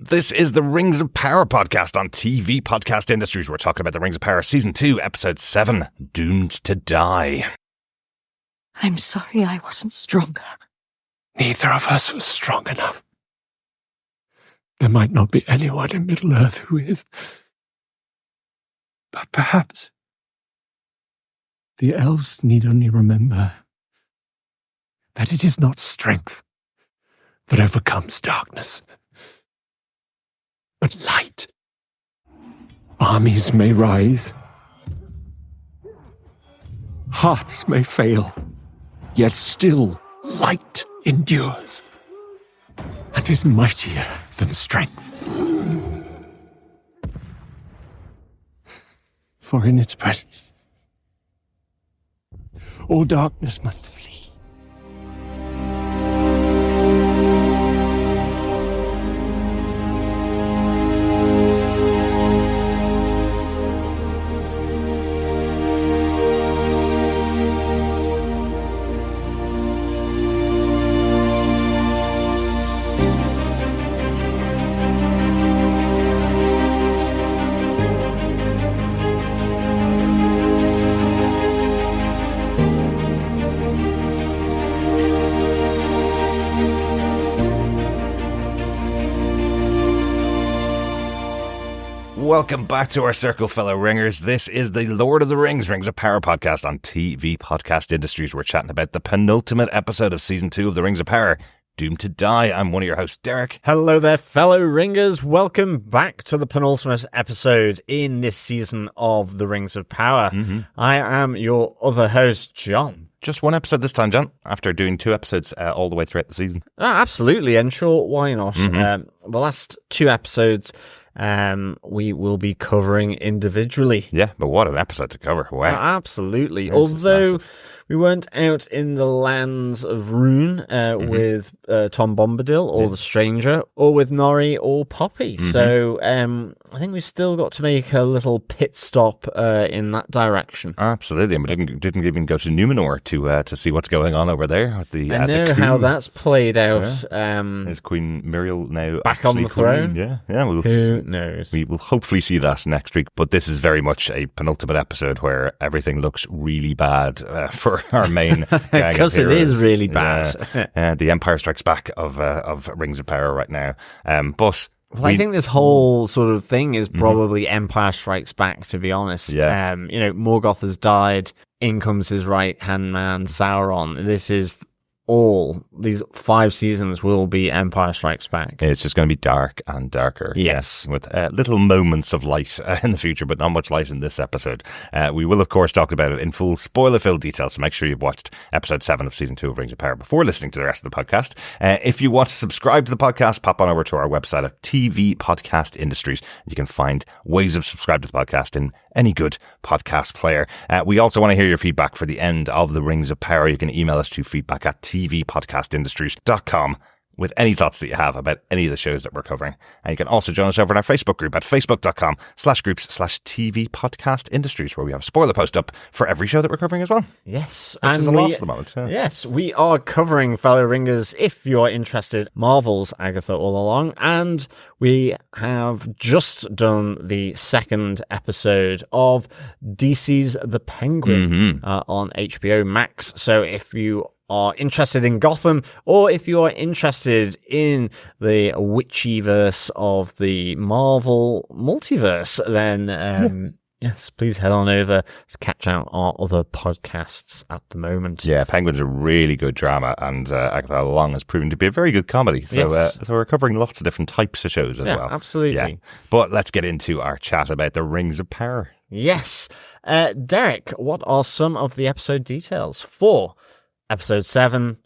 This is the Rings of Power podcast on TV Podcast Industries. We're talking about the Rings of Power Season 2, Episode 7, Doomed to Die. I'm sorry I wasn't stronger. Neither of us was strong enough. There might not be anyone in Middle-earth who is. But perhaps the elves need only remember that it is not strength that overcomes darkness, but light. Armies may rise, hearts may fail, yet still light endures and is mightier than strength. For in its presence, all darkness must flee. Welcome back to our circle, fellow ringers. This is the Lord of the Rings, Rings of Power podcast on TV Podcast Industries. We're chatting about the penultimate episode of Season 2 of the Rings of Power, Doomed to Die. I'm one of your hosts, Derek. Hello there, fellow ringers. Welcome back to the penultimate episode in this season of the Rings of Power. I am your other host, John. Just one episode this time, John, after doing 2 episodes all the way throughout the season. Absolutely, and sure, why not? The last 2 episodes we will be covering individually. Yeah, but what an episode to cover. Wow. Absolutely. Although we weren't out in the lands of Rune with Tom Bombadil or the Stranger, or with Norrie or Poppy. So I think we've still got to make a little pit stop in that direction. Absolutely, and we didn't even go to Numenor to see what's going on over there. With the, I know how that's played out. Yeah. Is Queen Muriel now back on the throne? Yeah, Who knows? We will hopefully see that next week, but this is very much a penultimate episode where everything looks really bad for our main gang because it is really bad. The Empire Strikes Back of Rings of Power right now. But I think this whole sort of thing is probably Empire Strikes Back, to be honest. Yeah. Morgoth has died. In comes his right-hand man, Sauron. This is these 5 seasons will be Empire Strikes Back. It's just going to be dark and darker. Yes. With little moments of light in the future, but not much light in this episode. We will, of course, talk about it in full spoiler-filled detail, so make sure you've watched episode 7 of Season 2 of Rings of Power before listening to the rest of the podcast. If you want to subscribe to the podcast, pop on over to our website at TV Podcast Industries. You can find ways of subscribing to the podcast in any good podcast player. We also want to hear your feedback for the end of the Rings of Power. You can email us to feedback at tvpodcastindustries.com with any thoughts that you have about any of the shows that we're covering. And you can also join us over in our Facebook group at facebook.com/groups/TV Podcast Industries, where we have a spoiler post up for every show that we're covering as well. Yes. Which is a lot at the moment. Yeah. Yes, we are covering, fellow ringers, if you're interested, Marvel's Agatha All Along. And we have just done the 2nd episode of DC's The Penguin on HBO Max. So if you are interested in Gotham, or if you are interested in the witchyverse of the Marvel multiverse, then yes, please head on over to catch out our other podcasts at the moment. Yeah, Penguin's a really good drama, and Agatha All Along has proven to be a very good comedy. So, so we're covering lots of different types of shows as well. Absolutely. Yeah. But let's get into our chat about the Rings of Power. Yes. Derek, what are some of the episode details for Episode 7,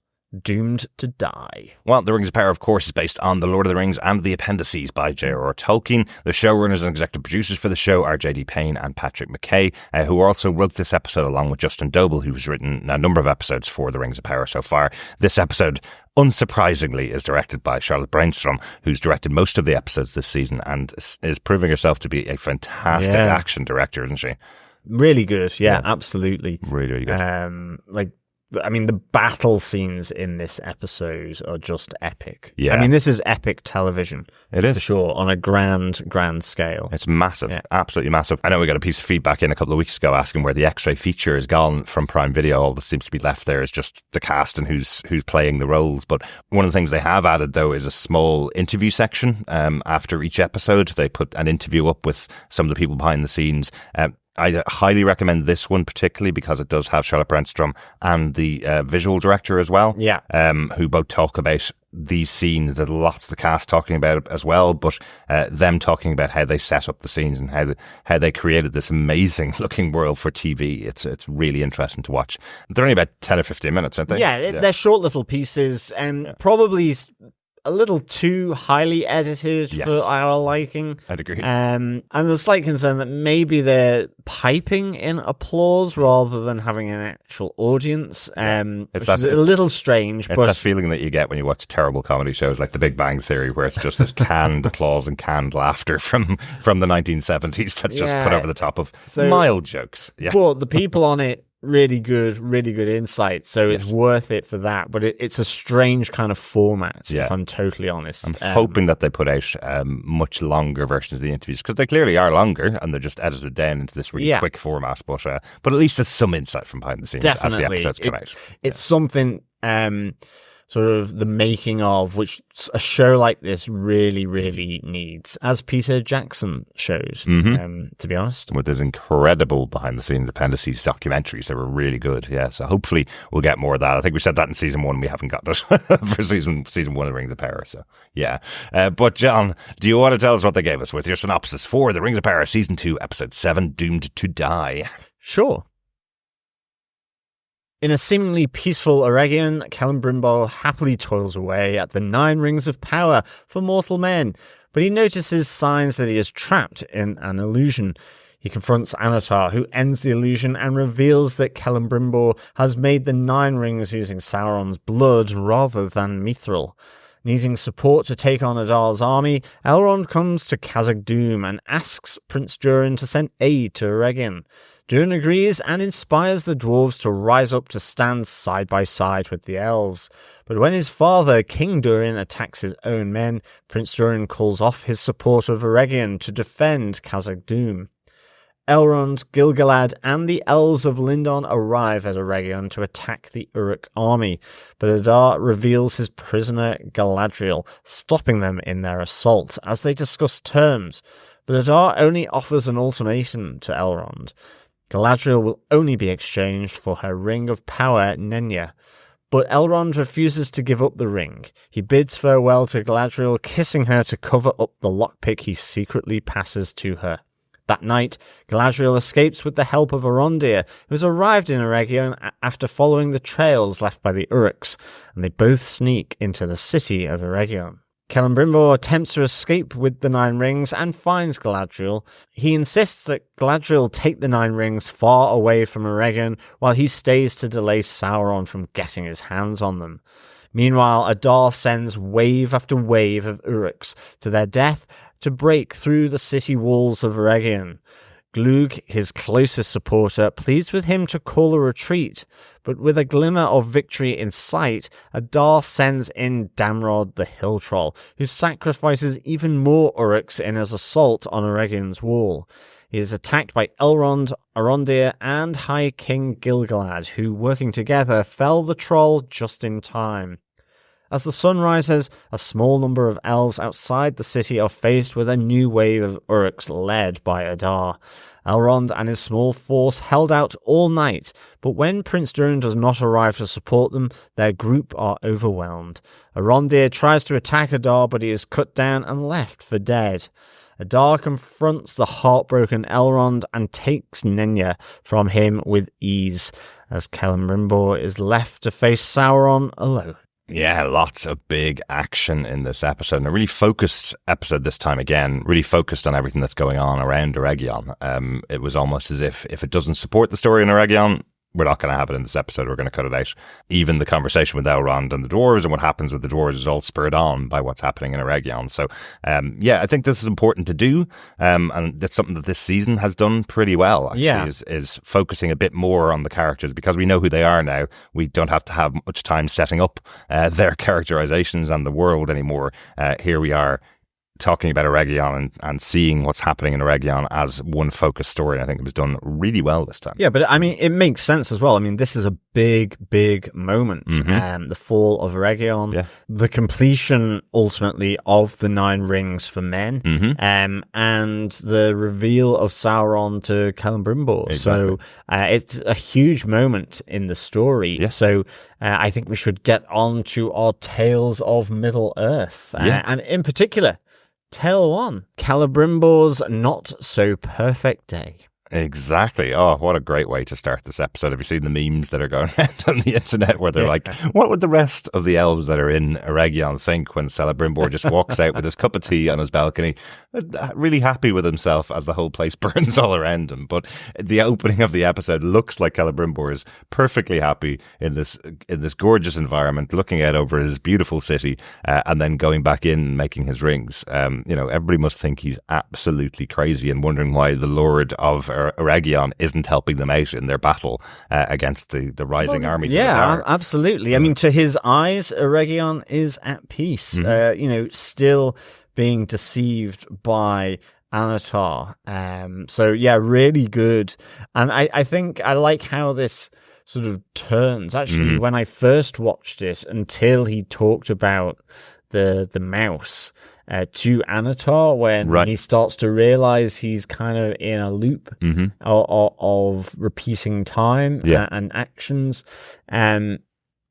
Doomed to Die? Well, The Rings of Power, of course, is based on The Lord of the Rings and the Appendices by J.R.R. Tolkien. The showrunners and executive producers for the show are J.D. Payne and Patrick McKay, who also wrote this episode along with Justin Doble, who's written a number of episodes for The Rings of Power so far. This episode, unsurprisingly, is directed by Charlotte Branstrom, who's directed most of the episodes this season and is proving herself to be a fantastic action director, isn't she? Really good, yeah, absolutely. Really, really good. the battle scenes in this episode are just epic. Yeah. I mean, this is epic television. It is. For sure, on a grand scale. It's massive. Yeah. Absolutely massive. I know we got a piece of feedback in a couple of weeks ago asking where the X-ray feature is gone from Prime Video. All that seems to be left there is just the cast and who's playing the roles. But one of the things they have added, though, is a small interview section. After each episode, they put an interview up with some of the people behind the scenes. I highly recommend this one particularly because it does have Charlotte Branstrom and the visual director as well. Yeah. Who both talk about these scenes. There's lots of the cast talking about it as well, but them talking about how they set up the scenes and how they created this amazing looking world for TV. It's really interesting to watch. They're only about 10 or 15 minutes, aren't they? Yeah, they're short little pieces and probably a little too highly edited for our liking. I'd agree. And the slight concern that maybe they're piping in applause rather than having an actual audience, which is a little strange. It's that feeling that you get when you watch terrible comedy shows like The Big Bang Theory, where it's just this canned applause and canned laughter from the 1970s that's just put over the top of mild jokes. Yeah. But the people on it, really good insight, so it's worth it for that. But it's a strange kind of format, if I'm totally honest. I'm hoping that they put out much longer versions of the interviews, because they clearly are longer and they're just edited down into this really quick format. But at least there's some insight from behind the scenes as the episodes come out. It's something sort of the making of which a show like this really, really needs, as Peter Jackson shows, to be honest. With his incredible behind-the-scenes appendices documentaries, they were really good, so hopefully we'll get more of that. I think we said that in season 1, we haven't got it for season 1 of Rings of Power, so but John, do you want to tell us what they gave us with your synopsis for The Rings of Power season 2, episode 7, Doomed to Die? Sure. In a seemingly peaceful Eregion, Celebrimbor happily toils away at the 9 rings of power for mortal men, but he notices signs that he is trapped in an illusion. He confronts Annatar, who ends the illusion and reveals that Celebrimbor has made the 9 rings using Sauron's blood rather than mithril. Needing support to take on Adar's army, Elrond comes to Khazad Dûm and asks Prince Durin to send aid to Eregion. Durin agrees and inspires the dwarves to rise up to stand side by side with the elves. But when his father, King Durin, attacks his own men, Prince Durin calls off his support of Eregion to defend Khazad Dûm. Elrond, Gil-galad, and the elves of Lindon arrive at Eregion to attack the Uruk army, but Adar reveals his prisoner Galadriel, stopping them in their assault as they discuss terms. But Adar only offers an ultimatum to Elrond. Galadriel will only be exchanged for her ring of power, Nenya. But Elrond refuses to give up the ring. He bids farewell to Galadriel, kissing her to cover up the lockpick he secretly passes to her. That night, Galadriel escapes with the help of Arondir, who has arrived in Eregion after following the trails left by the Uruks, and they both sneak into the city of Eregion. Celebrimbor attempts to escape with the 9 rings and finds Galadriel. He insists that Galadriel take the 9 rings far away from Eregion, while he stays to delay Sauron from getting his hands on them. Meanwhile, Adar sends wave after wave of Uruks to their death to break through the city walls of Eregion. Glug, his closest supporter, pleads with him to call a retreat, but with a glimmer of victory in sight, Adar sends in Damrod the Hill Troll, who sacrifices even more Uruks in his assault on Eregion's wall. He is attacked by Elrond, Arondir, and High King Gil-galad, who, working together, fell the troll just in time. As the sun rises, a small number of elves outside the city are faced with a new wave of Uruks led by Adar. Elrond and his small force held out all night, but when Prince Durin does not arrive to support them, their group are overwhelmed. Arondir tries to attack Adar, but he is cut down and left for dead. Adar confronts the heartbroken Elrond and takes Nenya from him with ease, as Celebrimbor is left to face Sauron alone. Yeah, lots of big action in this episode, and a really focused episode this time again, really focused on everything that's going on around Eregion. It was almost as if it doesn't support the story in Eregion, we're not going to have it in this episode. We're going to cut it out. Even the conversation with Elrond and the dwarves and what happens with the dwarves is all spurred on by what's happening in Eregion. So, I think this is important to do. And that's something that this season has done pretty well, actually, is focusing a bit more on the characters, because we know who they are now. We don't have to have much time setting up their characterizations and the world anymore. Here we are, talking about Eregion and seeing what's happening in Eregion as one focused story. And I think it was done really well this time. Yeah, but I mean, it makes sense as well. I mean, this is a big, big moment. The fall of Eregion, the completion ultimately of the 9 rings for men, and the reveal of Sauron to Celebrimbor. Exactly. So it's a huge moment in the story. Yeah. So I think we should get on to our Tales of Middle Earth. And in particular, Tale 1, Celebrimbor's Not So Perfect Day. Exactly. Oh, what a great way to start this episode. Have you seen the memes that are going around on the internet where they're like, what would the rest of the elves that are in Eregion think when Celebrimbor just walks out with his cup of tea on his balcony, really happy with himself as the whole place burns all around him? But the opening of the episode looks like Celebrimbor is perfectly happy in this gorgeous environment, looking out over his beautiful city, and then going back in and making his rings. Everybody must think he's absolutely crazy and wondering why the Lord of Eregion isn't helping them out in their battle against the rising armies. Yeah, absolutely. I mean, to his eyes, Eregion is at peace. Still being deceived by Annatar. Really good. And I think I like how this sort of turns. Actually, when I first watched it, until he talked about the mouse to Annatar, when he starts to realize he's kind of in a loop of repeating time and actions. I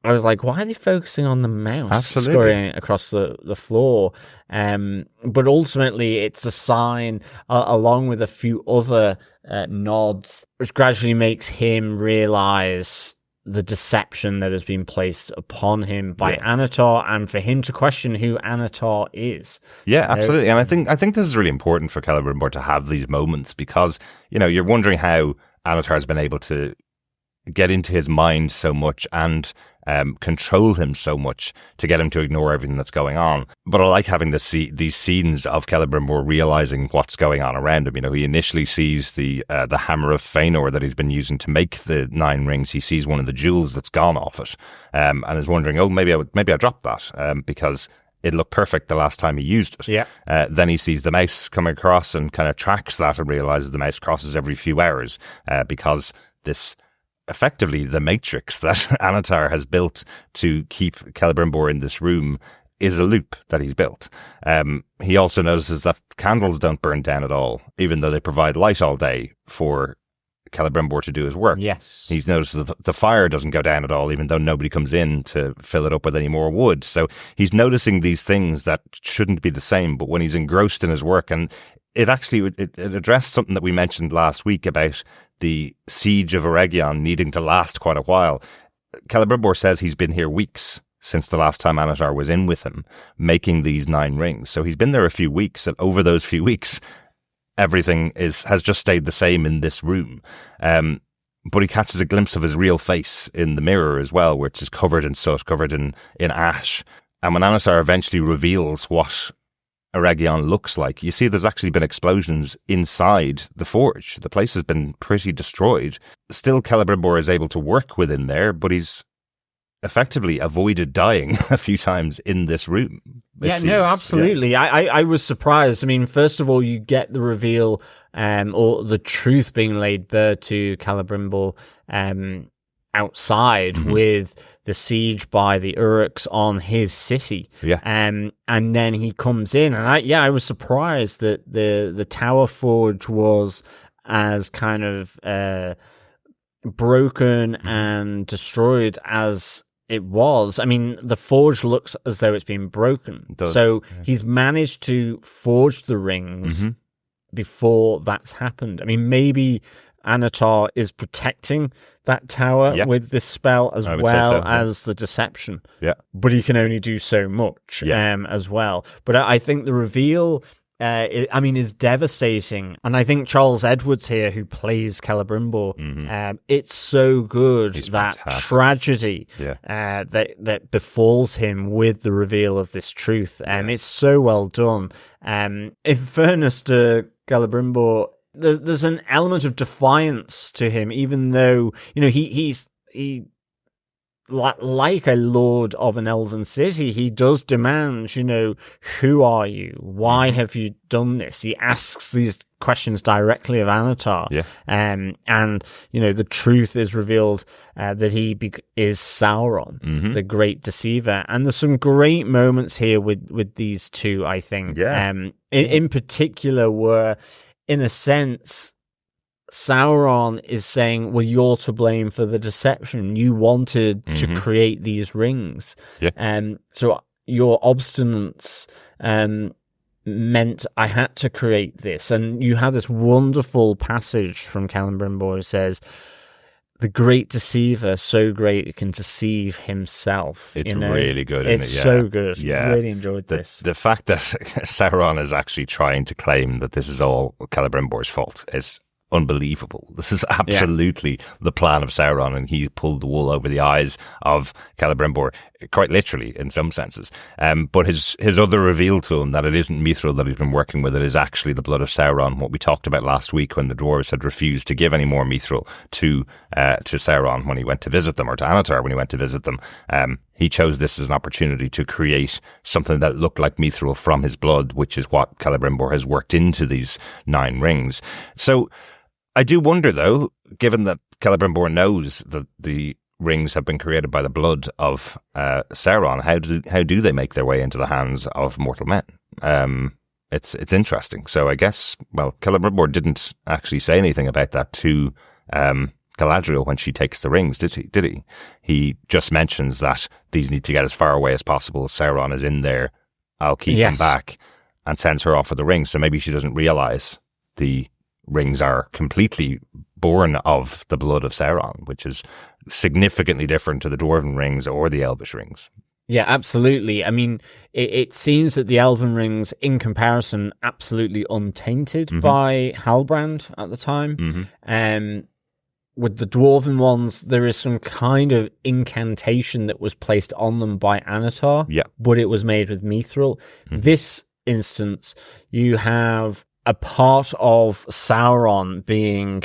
was like, why are they focusing on the mouse scurrying across the floor? But ultimately, it's a sign, along with a few other nods, which gradually makes him realize the deception that has been placed upon him by Annatar, and for him to question who Annatar is. Yeah, absolutely. And I think this is really important for Celebrimbor to have these moments, because, you're wondering how Annatar has been able to get into his mind so much and control him so much to get him to ignore everything that's going on. But I like having these scenes of Celebrimbor realizing what's going on around him. He initially sees the hammer of Feanor that he's been using to make the 9 rings. He sees one of the jewels that's gone off it, and is wondering, maybe I dropped that because it looked perfect the last time he used it. Yeah. Then he sees the mouse coming across and kind of tracks that and realizes the mouse crosses every few hours because this, effectively, the matrix that Annatar has built to keep Celebrimbor in this room is a loop that he's built. He also notices that candles don't burn down at all, even though they provide light all day for Celebrimbor to do his work. Yes. He's noticed that the fire doesn't go down at all, even though nobody comes in to fill it up with any more wood. So he's noticing these things that shouldn't be the same, but when he's engrossed in his work, and it addressed something that we mentioned last week about the siege of Eregion needing to last quite a while. Celebrimbor says he's been here weeks since the last time Annatar was in with him, making these 9 rings. So he's been there a few weeks, and over those few weeks, everything has just stayed the same in this room. But he catches a glimpse of his real face in the mirror as well, which is covered in soot, covered in ash. And when Annatar eventually reveals what Eregion looks like, you see there's actually been explosions inside the forge. The place has been pretty destroyed. Still, Celebrimbor is able to work within there, but he's effectively avoided dying a few times in this room. No, absolutely. Yeah. I was surprised. I mean, first of all, you get the reveal or the truth being laid bare to Celebrimbor outside with the siege by the Uruks on his city. Yeah. And then he comes in, and I was surprised that the Tower Forge was as kind of broken and destroyed as it was. I mean, the forge looks as though it's been broken. So he's managed to forge the rings before that's happened. I mean, maybe Annatar is protecting that tower with this spell as well as the deception. Yeah. But he can only do so much as well. But I think the reveal is devastating. And I think Charles Edwards here, who plays Celebrimbor, it's so good. He's that fantastic. Tragedy that befalls him with the reveal of this truth. It's so well done. In fairness to Celebrimbor, there's an element of defiance to him, even though, you know, he's like a lord of an elven city. He does demand, you know, who are you? Why have you done this? He asks these questions directly of Annatar. And, you know, the truth is revealed that he is Sauron, the great deceiver. And there's some great moments here with these two, I think. In particular, where, in a sense, Sauron is saying, well, you're to blame for the deception. You wanted to create these rings. So your obstinance meant I had to create this. And you have this wonderful passage from Celebrimbor who says, the great deceiver, so great it can deceive himself. It's really good. It's so good. Yeah. Really enjoyed this. The fact that Sauron is actually trying to claim that this is all Celebrimbor's fault is unbelievable. This is absolutely the plan of Sauron, and he pulled the wool over the eyes of Celebrimbor, quite literally in some senses. But his other reveal to him that it isn't mithril that he's been working with, it is actually the blood of Sauron, what we talked about last week when the dwarves had refused to give any more mithril to Sauron when he went to visit them, or to Annatar when he went to visit them. He chose this as an opportunity to create something that looked like mithril from his blood, which is what Celebrimbor has worked into these 9 rings. So I do wonder, though, given that Celebrimbor knows that the rings have been created by the blood of Sauron, how do they make their way into the hands of mortal men? It's interesting. So I guess, well, Celebrimbor didn't actually say anything about that to Galadriel when she takes the rings, did he? He just mentions that these need to get as far away as possible. Sauron is in there. I'll keep them back, and sends her off with the rings. So maybe she doesn't realize the rings are completely born of the blood of Sauron, which is significantly different to the Dwarven rings or the Elvish rings. Yeah, absolutely. I mean, it seems that the Elven rings, in comparison, absolutely untainted by Halbrand at the time. With the Dwarven ones, there is some kind of incantation that was placed on them by Annatar, but it was made with mithril. This instance, you have a part of Sauron being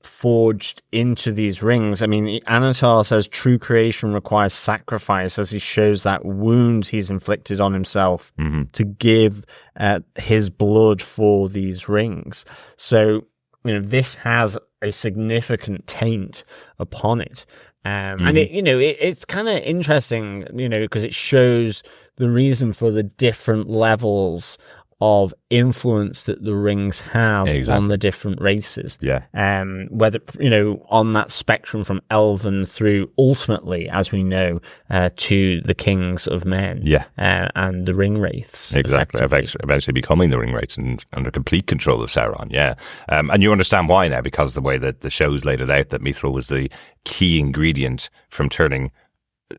forged into these rings. I mean, Annatar says true creation requires sacrifice, as he shows that wound he's inflicted on himself to give his blood for these rings. So, you know, this has a significant taint upon it. And it's kind of interesting, you know, because it shows the reason for the different levels of influence that the rings have on the different races. Whether, you know, on that spectrum from elven through ultimately, as we know, to the kings of men and the ring wraiths. Exactly. Eventually becoming the ring wraiths and under complete control of Sauron. And you understand why now, because the way that the show's laid it out, that mithril was the key ingredient from turning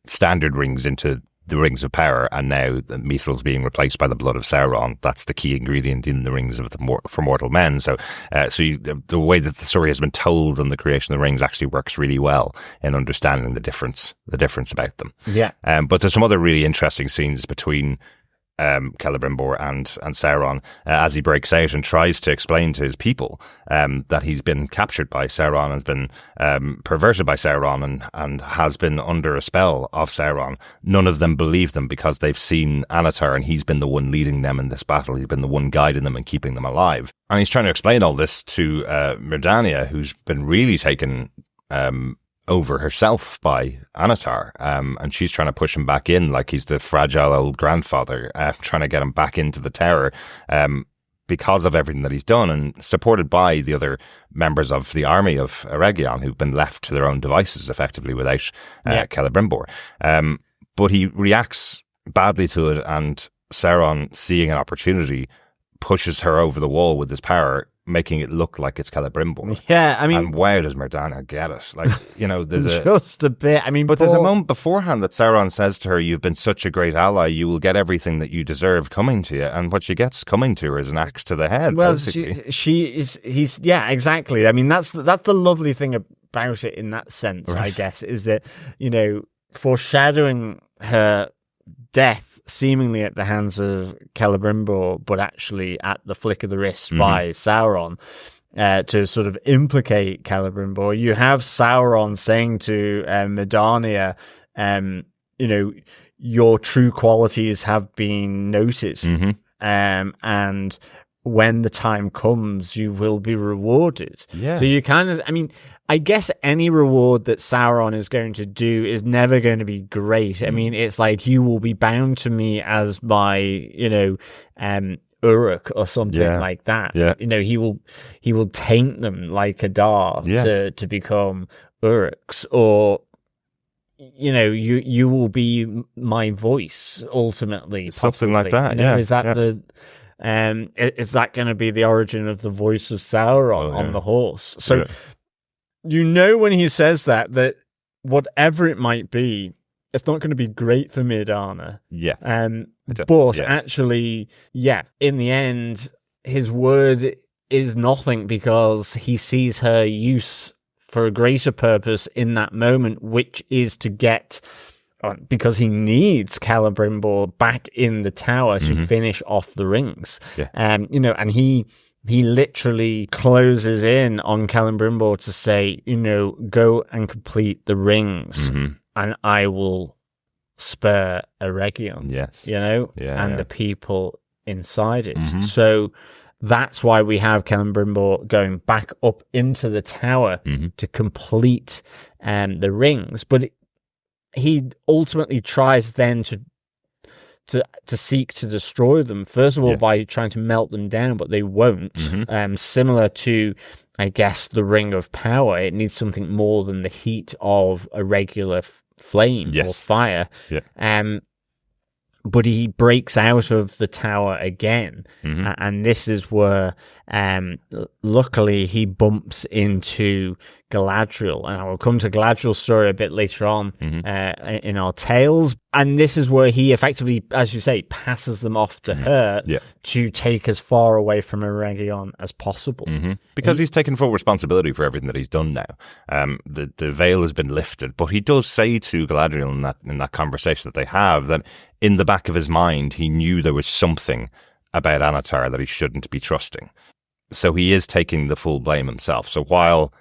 standard rings into the rings of power, and now the mithril's being replaced by the blood of Sauron. That's the key ingredient in the rings of for mortal men. So, the way that the story has been told and the creation of the rings actually works really well in understanding the difference about them. But there's some other really interesting scenes between Celebrimbor and Sauron as he breaks out and tries to explain to his people that he's been captured by Sauron, has been perverted by Sauron, and has been under a spell of Sauron. None of them believe them because they've seen Annatar, and he's been the one leading them in this battle. He's been the one guiding them and keeping them alive. And he's trying to explain all this to Myrddania, who's been really taken over herself by Annatar, and she's trying to push him back in like he's the fragile old grandfather, trying to get him back into the tower because of everything that he's done, and supported by the other members of the army of Eregion, who've been left to their own devices effectively without Celebrimbor. But he reacts badly to it, and Sauron, seeing an opportunity, pushes her over the wall with his power, making it look like it's Celebrimbor. Yeah, I mean... And wow, does Myrddana get it. Like, you know, there's just a bit. I mean, but there's a moment beforehand that Sauron says to her, you've been such a great ally, you will get everything that you deserve coming to you. And what she gets coming to her is an axe to the head, well, basically. yeah, exactly. I mean, that's the lovely thing about it in that sense, Right. I guess, is that, you know, foreshadowing her death seemingly at the hands of Celebrimbor, but actually at the flick of the wrist by Sauron, to sort of implicate Celebrimbor. You have Sauron saying to Myrddana, you know, your true qualities have been noted, and when the time comes, you will be rewarded. Yeah. So you kind of, I mean, I guess any reward that Sauron is going to do is never going to be great. I mean, it's like, you will be bound to me as my, you know, Uruk or something like that. Yeah. You know, he will taint them like Adar to become Uruks, or, you know, you will be my voice ultimately. Something like that. You know, yeah. Is that is that going to be the origin of the voice of Sauron on the horse? So, you know, when he says that whatever it might be, it's not going to be great for Myrddana. Yes. But actually, in the end, his word is nothing, because he sees her use for a greater purpose in that moment, which is to get... because he needs Celebrimbor back in the tower to finish off the rings. Yeah. You know, and he literally closes in on Celebrimbor to say, you know, go and complete the rings, and I will spare Eregion. Yes. You know, and the people inside it. So that's why we have Celebrimbor going back up into the tower to complete the rings. But he ultimately tries then to seek to destroy them, first of all by trying to melt them down, but they won't. Similar to, I guess, the Ring of Power, it needs something more than the heat of a regular flame or fire. But he breaks out of the tower again, and this is where, luckily, he bumps into Galadriel, and I will come to Galadriel's story a bit later on in our tales. And this is where he effectively, as you say, passes them off to her to take as far away from Eregion as possible. Because he's taken full responsibility for everything that he's done now. The veil has been lifted, but he does say to Galadriel in that conversation that they have that in the back of his mind, he knew there was something about Annatar that he shouldn't be trusting. So he is taking the full blame himself. So while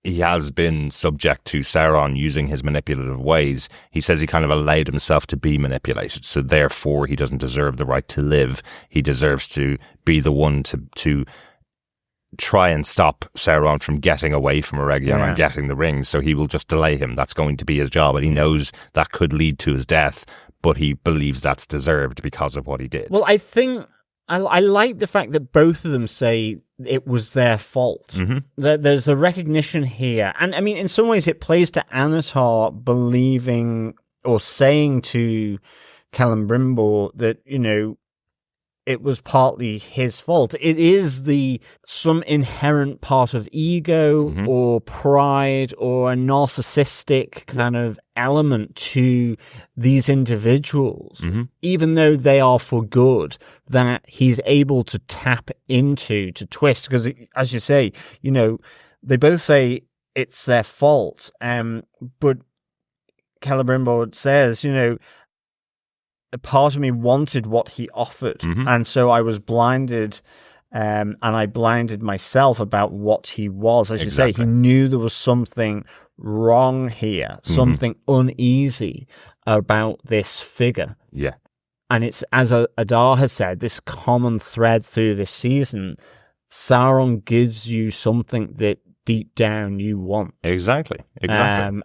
he has been subject to Sauron using his manipulative ways, he says he kind of allowed himself to be manipulated. So therefore, he doesn't deserve the right to live. He deserves to be the one to try and stop Sauron from getting away from Eregion and getting the rings. So he will just delay him. That's going to be his job. And he knows that could lead to his death, but he believes that's deserved because of what he did. Well, I think I like the fact that both of them say it was their fault. There's a recognition here. And I mean, in some ways, it plays to Annatar believing or saying to Celebrimbor that, you know, it was partly his fault. It is some inherent part of ego or pride or a narcissistic kind of element to these individuals, even though they are for good, that he's able to tap into, to twist. Because, as you say, you know, they both say it's their fault. But Celebrimbor says, you know, a part of me wanted what he offered, and so I was blinded, and I blinded myself about what he was. As you say, he knew there was something wrong here, something uneasy about this figure. Yeah. And it's, as Adar has said, this common thread through this season, Sauron gives you something that deep down you want. Exactly. And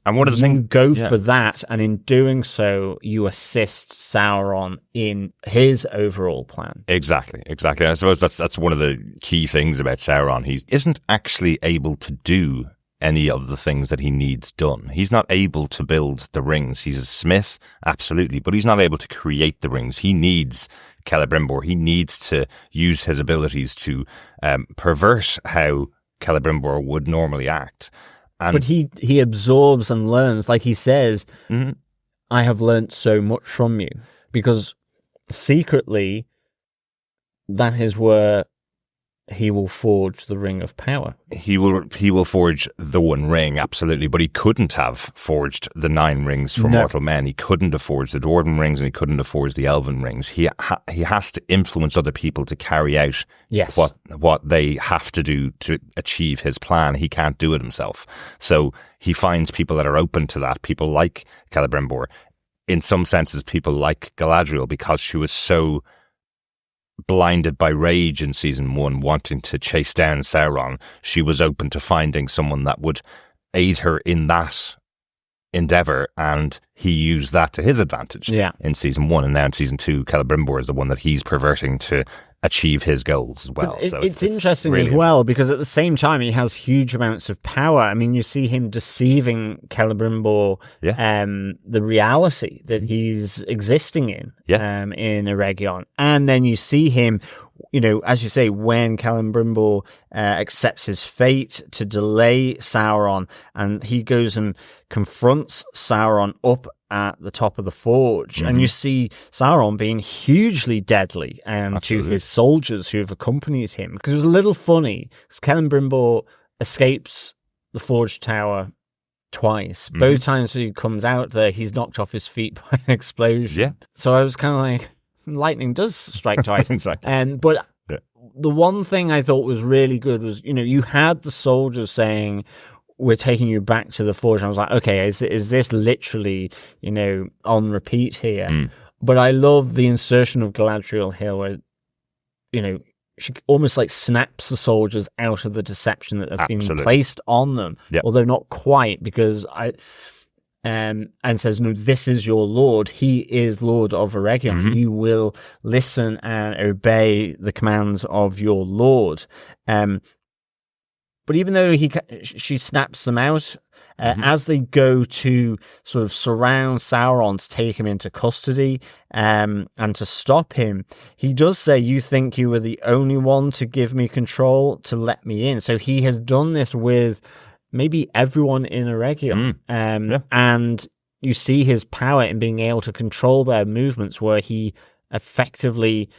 one of the things, go for that, and in doing so, you assist Sauron in his overall plan. Exactly. I suppose that's one of the key things about Sauron. He isn't actually able to do any of the things that he needs done. He's not able to build the rings. He's a smith, absolutely, but he's not able to create the rings. He needs Celebrimbor. He needs to use his abilities to pervert how Celebrimbor would normally act. But he absorbs and learns, like he says, I have learnt so much from you. Because secretly, that is where he will forge the Ring of Power. He will forge the One Ring, absolutely, but he couldn't have forged the 9 rings for mortal men. He couldn't have forged the Dwarven rings, and he couldn't have forged the Elven rings. He has to influence other people to carry out what they have to do to achieve his plan. He can't do it himself. So he finds people that are open to that, people like Celebrimbor. In some senses, people like Galadriel, because she was so blinded by rage in season 1, wanting to chase down Sauron. She was open to finding someone that would aid her in that endeavor, and he used that to his advantage in season 1. And now in season 2, Celebrimbor is the one that he's perverting to achieve his goals as well. So it's interesting really as well, because at the same time he has huge amounts of power. I mean, you see him deceiving Celebrimbor, the reality that he's existing in Eregion, and then you see him, you know, as you say, when Celebrimbor accepts his fate to delay Sauron, and he goes and confronts Sauron up at the top of the forge, and you see Sauron being hugely deadly to his soldiers who have accompanied him. Because it was a little funny, because Celebrimbor escapes the forge tower twice. Both times he comes out there, he's knocked off his feet by an explosion. So I was kind of like, lightning does strike twice. But the one thing I thought was really good was, you know, you had the soldiers saying, we're taking you back to the forge. And I was like, okay, is this literally, you know, on repeat here? But I love the insertion of Galadriel here, where, you know, she almost like snaps the soldiers out of the deception that has been placed on them, although not quite, because and says, no, this is your lord. He is Lord of Eregion. You will listen and obey the commands of your lord. But even though she snaps them out, as they go to sort of surround Sauron to take him into custody and to stop him, he does say, you think you were the only one to give me control, to let me in. So he has done this with maybe everyone in Eregion. And you see his power in being able to control their movements, where he effectively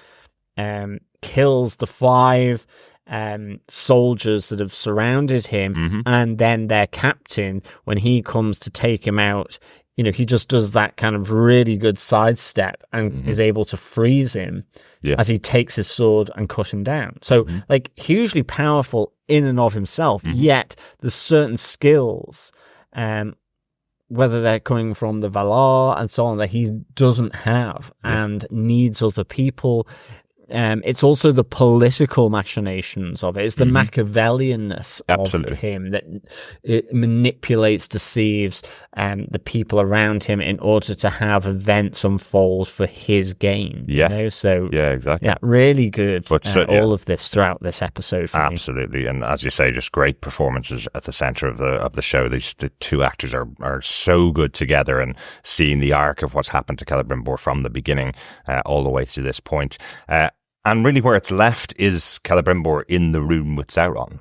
kills the 5 soldiers that have surrounded him, and then their captain, when he comes to take him out, you know, he just does that kind of really good sidestep and is able to freeze him as he takes his sword and cut him down. So like, hugely powerful in and of himself, yet there's certain skills, whether they're coming from the Valar and so on, that he doesn't have and needs other people. It's also the political machinations of it. It's the Machiavellianness of him that it manipulates, deceives the people around him in order to have events unfold for his gain. You know? So exactly. Really good. But all of this throughout this episode. For me. And as you say, just great performances at the center of the show. The 2 actors are so good together, and seeing the arc of what's happened to Celebrimbor from the beginning all the way to this point. And really where it's left is Celebrimbor in the room with Sauron.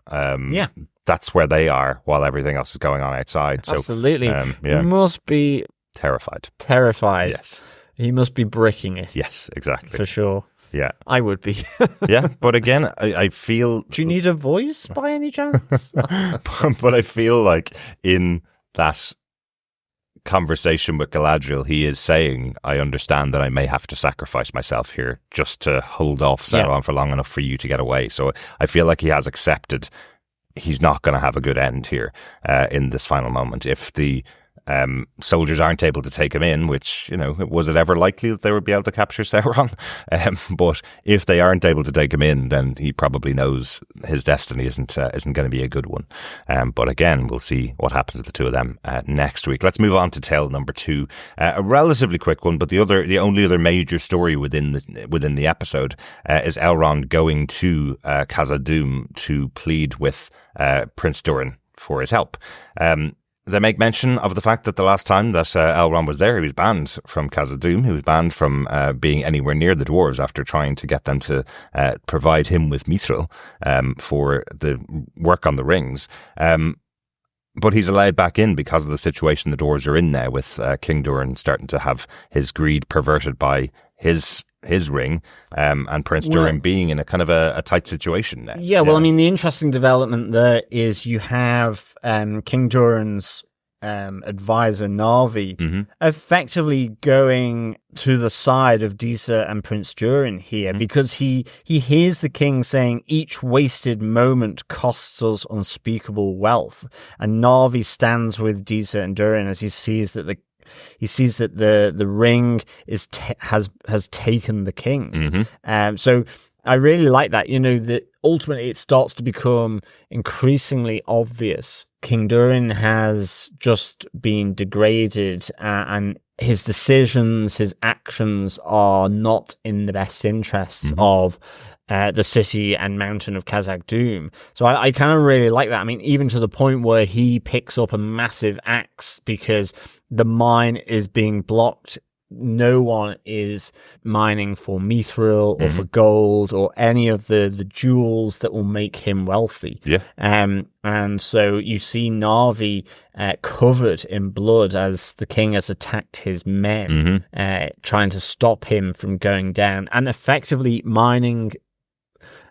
That's where they are while everything else is going on outside. Absolutely. So, he must be terrified. Yes. He must be bricking it. Yes, exactly. For sure. Yeah. I would be. But again, I feel... Do you need a voice by any chance? But I feel like in that conversation with Galadriel, he is saying, I understand that I may have to sacrifice myself here just to hold off Sauron for long enough for you to get away. So I feel like he has accepted he's not going to have a good end here in this final moment. If the soldiers aren't able to take him in, which, you know, was it ever likely that they would be able to capture Sauron? But if they aren't able to take him in, then he probably knows his destiny isn't going to be a good one. But again, we'll see what happens to the 2 of them next week. Let's move on to tale number 2, a relatively quick one, but the only other major story within the episode is Elrond going to Khazad Dûm to plead with Prince Durin for his help. They make mention of the fact that the last time that Elrond was there, he was banned from Khazad Dûm. He was banned from being anywhere near the dwarves after trying to get them to provide him with mithril for the work on the rings. But he's allowed back in because of the situation the dwarves are in now, with King Durin starting to have his greed perverted by his ring, and Prince Durin being in a kind of a tight situation now. Yeah, well, I mean, the interesting development there is you have King Durin's advisor, Narvi, effectively going to the side of Disa and Prince Durin here, because he hears the king saying, each wasted moment costs us unspeakable wealth. And Narvi stands with Disa and Durin as he sees that the ring has taken the king. So I really like that. That ultimately it starts to become increasingly obvious. King Durin has just been degraded, and his decisions, his actions are not in the best interests of the city and mountain of Khazad Dûm. So I kind of really like that. I mean, even to the point where he picks up a massive axe because the mine is being blocked. No one is mining for mithril or for gold or any of the jewels that will make him wealthy. Yeah. And so you see Narvi covered in blood as the king has attacked his men, trying to stop him from going down and effectively mining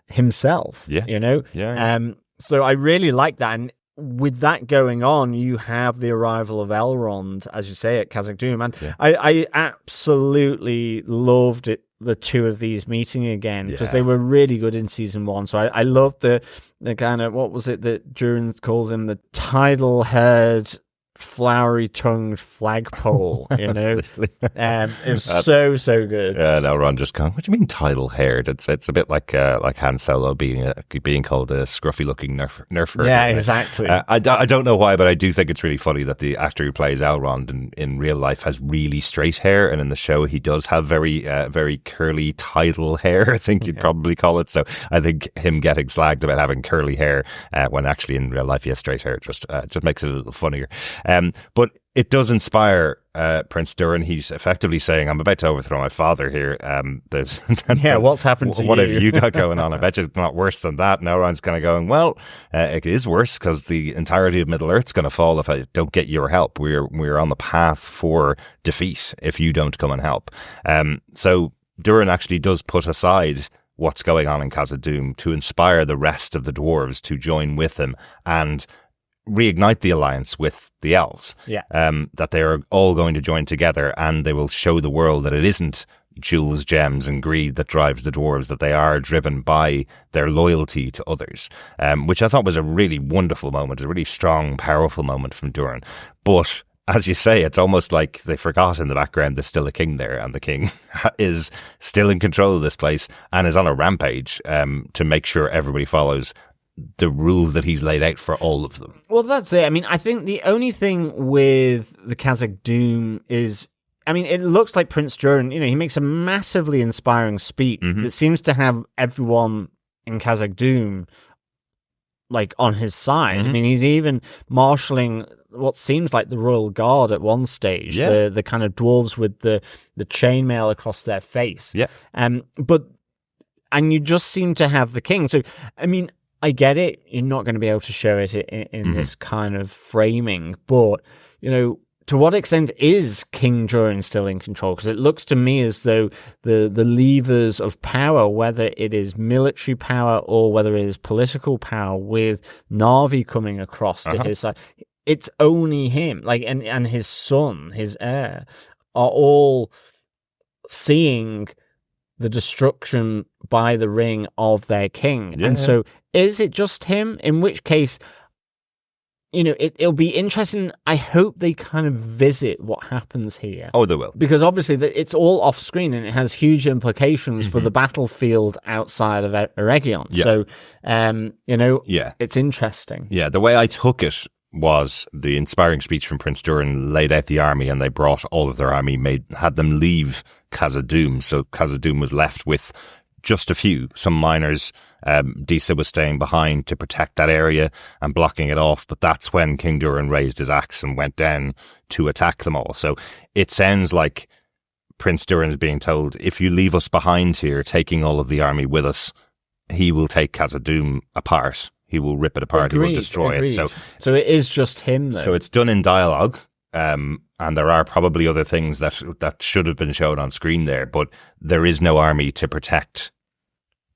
himself. So I really like that. And with that going on, you have the arrival of Elrond, as you say, at Khazad Dûm. And I absolutely loved it, the two of these meeting again, because they were really good in season 1. So I loved the kind of, what was it that Durin calls him, the tidal-haired, flowery-tongued flagpole, it was so good. Yeah, and Elrond just going, what do you mean tidal-haired? It's a bit like Han Solo being called a scruffy-looking nerfer. Yeah, exactly. I don't know why, but I do think it's really funny that the actor who plays Elrond in real life has really straight hair, and in the show he does have very very curly tidal hair, I think you'd probably call it. So I think him getting slagged about having curly hair when actually in real life he has straight hair just makes it a little funnier. But it does inspire Prince Durin. He's effectively saying, I'm about to overthrow my father here. There's what's happened to you? What have you got going on? I bet you it's not worse than that. And Elrond's kind of going, well, it is worse because the entirety of Middle Earth's going to fall if I don't get your help. We're on the path for defeat if you don't come and help. So Durin actually does put aside what's going on in Khazad Dûm to inspire the rest of the dwarves to join with him and reignite the alliance with the elves. That they are all going to join together, and they will show the world that it isn't jewels, gems, and greed that drives the dwarves, that they are driven by their loyalty to others, which I thought was a really wonderful moment, a really strong, powerful moment from Durin. But as you say, it's almost like they forgot in the background there's still a king there, and the king is still in control of this place and is on a rampage to make sure everybody follows the rules that he's laid out for all of them. Well, that's it. I mean, I think the only thing with the Khazad Dûm is, I mean, it looks like Prince Durin, he makes a massively inspiring speech that seems to have everyone in Khazad Dûm like on his side. I mean, he's even marshalling what seems like the royal guard at one stage, the kind of dwarves with the chainmail across their face. And you just seem to have the king. So, I mean, I get it. You're not going to be able to show it in this kind of framing, but to what extent is King Durin still in control? Because it looks to me as though the levers of power, whether it is military power or whether it is political power, with Narvi coming across to his side, it's only him. And his son, his heir, are all seeing the destruction by the ring of their king. So is it just him? In which case, it'll be interesting. I hope they kind of visit what happens here. Oh, they will. Because obviously it's all off screen and it has huge implications for the battlefield outside of Eregion. So, it's interesting. Yeah, the way I took it was the inspiring speech from Prince Durin laid out the army, and they brought all of their army, had them leave Khazad Dûm. So Khazad Dûm was left with just a few. Some miners, Disa was staying behind to protect that area and blocking it off, but that's when King Durin raised his axe and went down to attack them all. So it sounds like Prince Durin is being told, if you leave us behind here, taking all of the army with us, he will take Khazad Dûm apart. He will rip it apart. He will destroy it. So it is just him, though. So it's done in dialogue, and there are probably other things that should have been shown on screen there, but there is no army to protect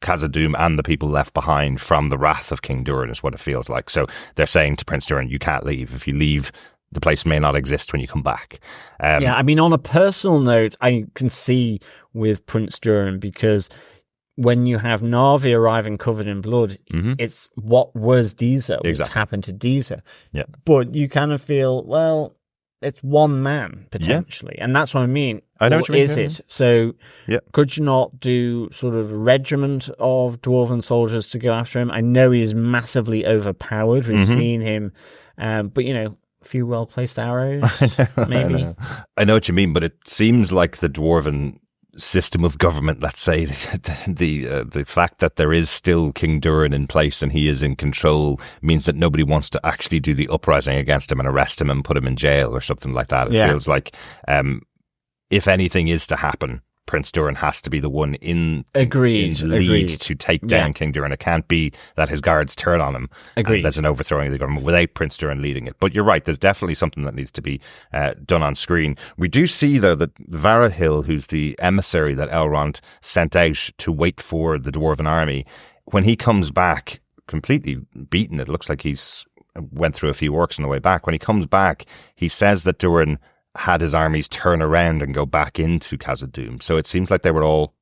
Khazad Dûm and the people left behind from the wrath of King Durin, is what it feels like. So they're saying to Prince Durin, you can't leave. If you leave, the place may not exist when you come back. Yeah, I mean, on a personal note, I can see with Prince Durin, because when you have Na'vi arriving covered in blood, it's what was Disa, what's happened to Disa. Yeah. But you kind of feel, well, it's one man, potentially. Yeah. And that's what I mean. I know what you mean. Is it? So could you not do sort of a regiment of dwarven soldiers to go after him? I know he's massively overpowered. We've seen him, but, you know, a few well-placed arrows, maybe. I know what you mean, but it seems like the dwarven system of government, let's say, the fact that there is still King Durin in place and he is in control means that nobody wants to actually do the uprising against him and arrest him and put him in jail or something like that. It feels like if anything is to happen, Prince Durin has to be the one in lead to take down King Durin. It can't be that his guards turn on him. Agreed. There's an overthrowing of the government without Prince Durin leading it. But you're right, there's definitely something that needs to be done on screen. We do see, though, that Varahil, who's the emissary that Elrond sent out to wait for the Dwarven army, when he comes back completely beaten, it looks like he's went through a few orcs on the way back. When he comes back, he says that Durin had his armies turn around and go back into Khazad Dûm. So it seems like they were all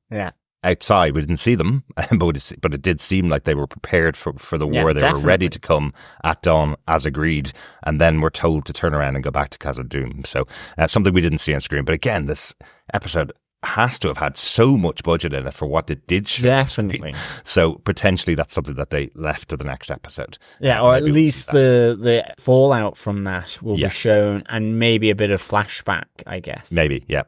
outside. We didn't see them, but it did seem like they were prepared for the war. They were ready to come at dawn as agreed, and then were told to turn around and go back to Khazad Dûm. So something we didn't see on screen. But again, this episode has to have had so much budget in it for what it did show. Definitely. So potentially that's something that they left to the next episode. Yeah, or at least the fallout from that will be shown, and maybe a bit of flashback, I guess. Maybe, yeah.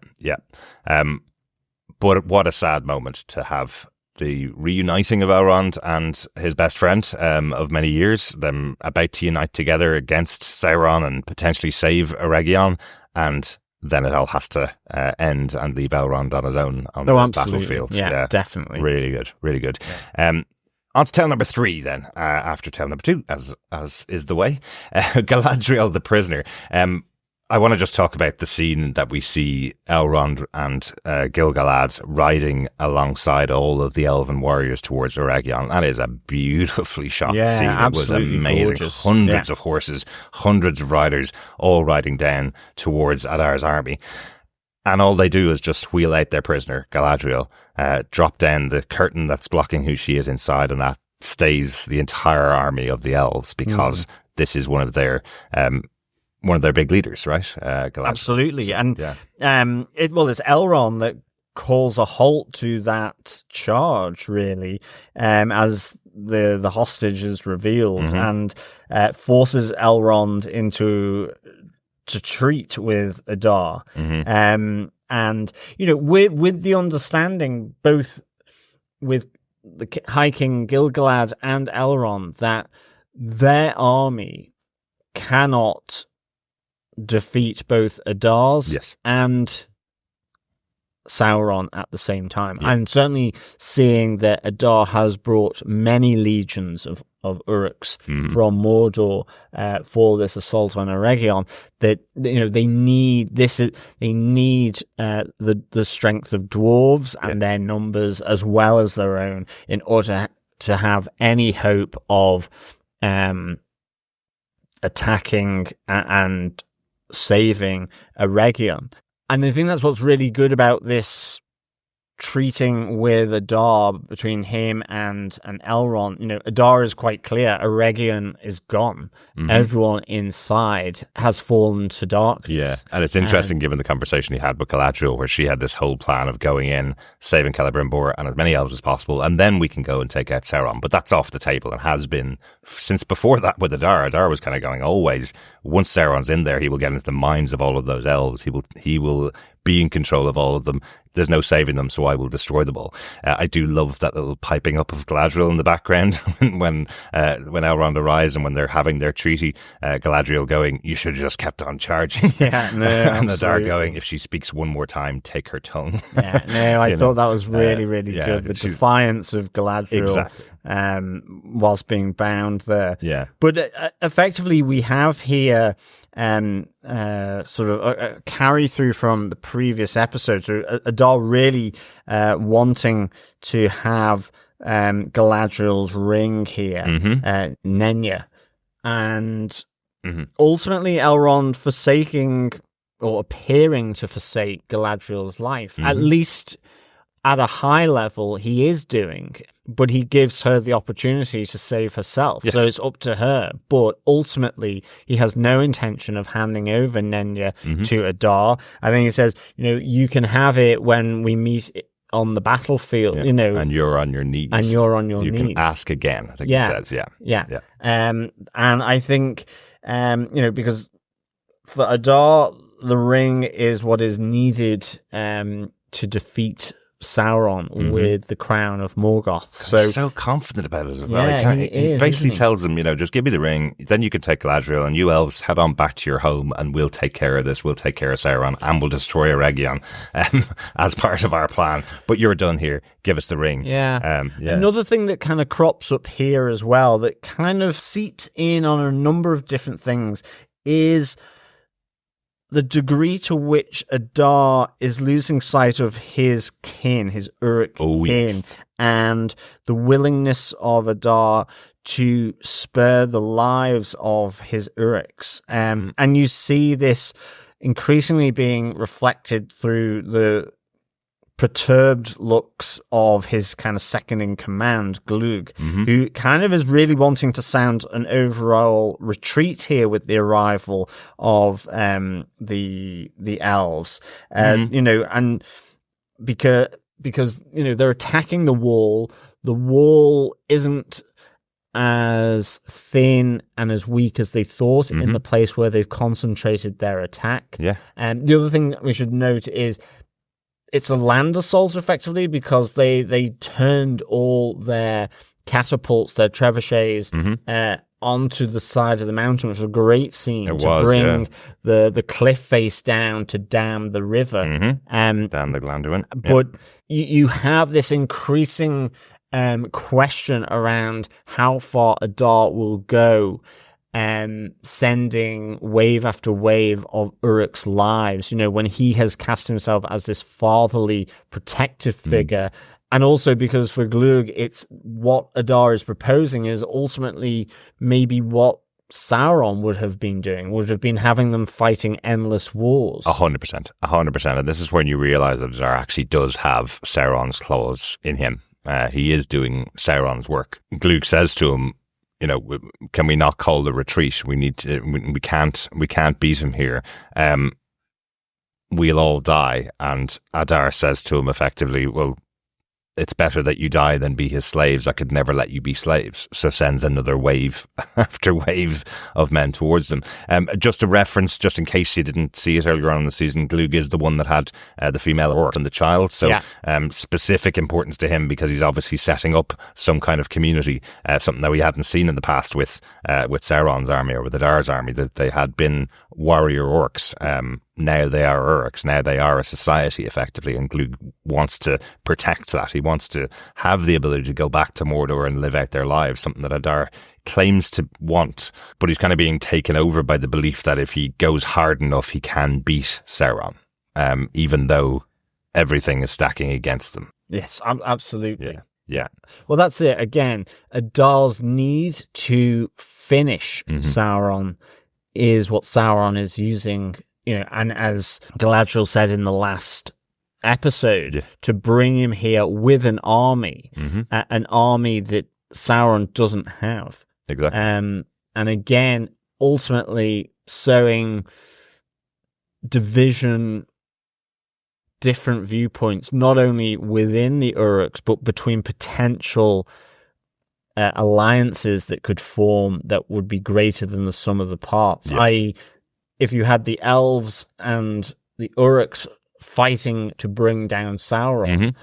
But what a sad moment to have the reuniting of Elrond and his best friend of many years, them about to unite together against Sauron and potentially save Eregion, and then it all has to end and leave Elrond on his own on the battlefield. Yeah, definitely. Really good, really good. Yeah. On to tale number 3 then, after tale number 2, as is the way. Galadriel the prisoner. I want to just talk about the scene that we see Elrond and Gil-galad riding alongside all of the elven warriors towards Eregion. That is a beautifully shot scene. It was amazing. Gorgeous. Hundreds of horses, hundreds of riders, all riding down towards Adar's army. And all they do is just wheel out their prisoner, Galadriel, drop down the curtain that's blocking who she is inside, and that stays the entire army of the elves, because this is one of their big leaders, right? Galadriel. Absolutely. And it's Elrond that calls a halt to that charge, really, as the hostage is revealed, and forces Elrond to treat with Adar. And, you know, with the understanding, both with the High King Gil-galad and Elrond, that their army cannot defeat both Adar's and Sauron at the same time. I'm certainly seeing that Adar has brought many legions of Uruks from Mordor for this assault on Eregion. That, you know, they need the strength of dwarves and their numbers as well as their own in order to have any hope of attacking and saving Eregion. And I think that's what's really good about this treating with Adar between him and Elrond. You know, Adar is quite clear. Eregion is gone. Everyone inside has fallen to darkness. Yeah, and it's interesting given the conversation he had with Galadriel, where she had this whole plan of going in, saving Celebrimbor and as many elves as possible, and then we can go and take out Sauron. But that's off the table and has been since before that with Adar. Adar was kind of going, always, once Sauron's in there, he will get into the minds of all of those elves. He will be in control of all of them. There's no saving them, so I will destroy them all. I do love that little piping up of Galadriel in the background when Elrond arrives and when they're having their treaty. Galadriel going, "You should have just kept on charging." Yeah, no, and Adar going, "If she speaks one more time, take her tongue." Yeah, no, I thought that was really good. The defiance of Galadriel, exactly. Whilst being bound there. Yeah, but effectively, we have here sort of a carry through from the previous episode. So Adar really wanting to have Galadriel's ring here, Nenya, and ultimately Elrond forsaking or appearing to forsake Galadriel's life. At least at a high level, he is doing, but he gives her the opportunity to save herself. Yes. So it's up to her. But ultimately, he has no intention of handing over Nenya to Adar. I think he says, you can have it when we meet on the battlefield, and you're on your knees. You can ask again, I think he says, Yeah. And I think, because for Adar, the ring is what is needed to defeat Sauron with the crown of Morgoth. He's so confident about it as well. Yeah, he basically tells him, just give me the ring, then you can take Galadriel, and you elves head on back to your home, and we'll take care of this. We'll take care of Sauron, and we'll destroy Eregion as part of our plan. But you're done here. Give us the ring. Yeah. Another thing that kind of crops up here as well, that kind of seeps in on a number of different things, is the degree to which Adar is losing sight of his kin, his Uruk kin, and the willingness of Adar to spare the lives of his Uruks. And you see this increasingly being reflected through the perturbed looks of his kind of second in command, Glug, who kind of is really wanting to sound an overall retreat here with the arrival of the elves, and because they're attacking the wall. The wall isn't as thin and as weak as they thought in the place where they've concentrated their attack. Yeah. And the other thing that we should note is it's a land assault, effectively, because they turned all their catapults, their trebuchets, onto the side of the mountain, which was a great scene bring the cliff face down to dam the river. Down the Glanduin. But you have this increasing question around how far Adar will go, sending wave after wave of Uruk's lives, when he has cast himself as this fatherly protective figure. And also because for Glug, it's what Adar is proposing is ultimately maybe what Sauron would have been doing, would have been having them fighting endless wars. 100%. And this is when you realize that Adar actually does have Sauron's claws in him. He is doing Sauron's work. Glug says to him, can we not call the retreat? We need to. We can't beat him here. We'll all die. And Adar says to him effectively, well, it's better that you die than be his slaves. I could never let you be slaves. So sends another wave after wave of men towards them. Just a reference, just in case you didn't see it earlier on in the season, Glug is the one that had the female orc and the child. So specific importance to him because he's obviously setting up some kind of community, something that we hadn't seen in the past with Sauron's army or with Adar's army, that they had been warrior orcs. Now they are Uruks. Now they are a society, effectively, and Glug wants to protect that. He wants to have the ability to go back to Mordor and live out their lives, something that Adar claims to want, but he's kind of being taken over by the belief that if he goes hard enough, he can beat Sauron, even though everything is stacking against them. Yes, absolutely. Yeah. Well, that's it. Again, Adar's need to finish Sauron is what Sauron is using, and as Galadriel said in the last episode, to bring him here with an army, an army that Sauron doesn't have. Exactly. And again, ultimately sowing division, different viewpoints, not only within the Uruks, but between potential alliances that could form that would be greater than the sum of the parts. I.e., if you had the elves and the Uruks fighting to bring down Sauron.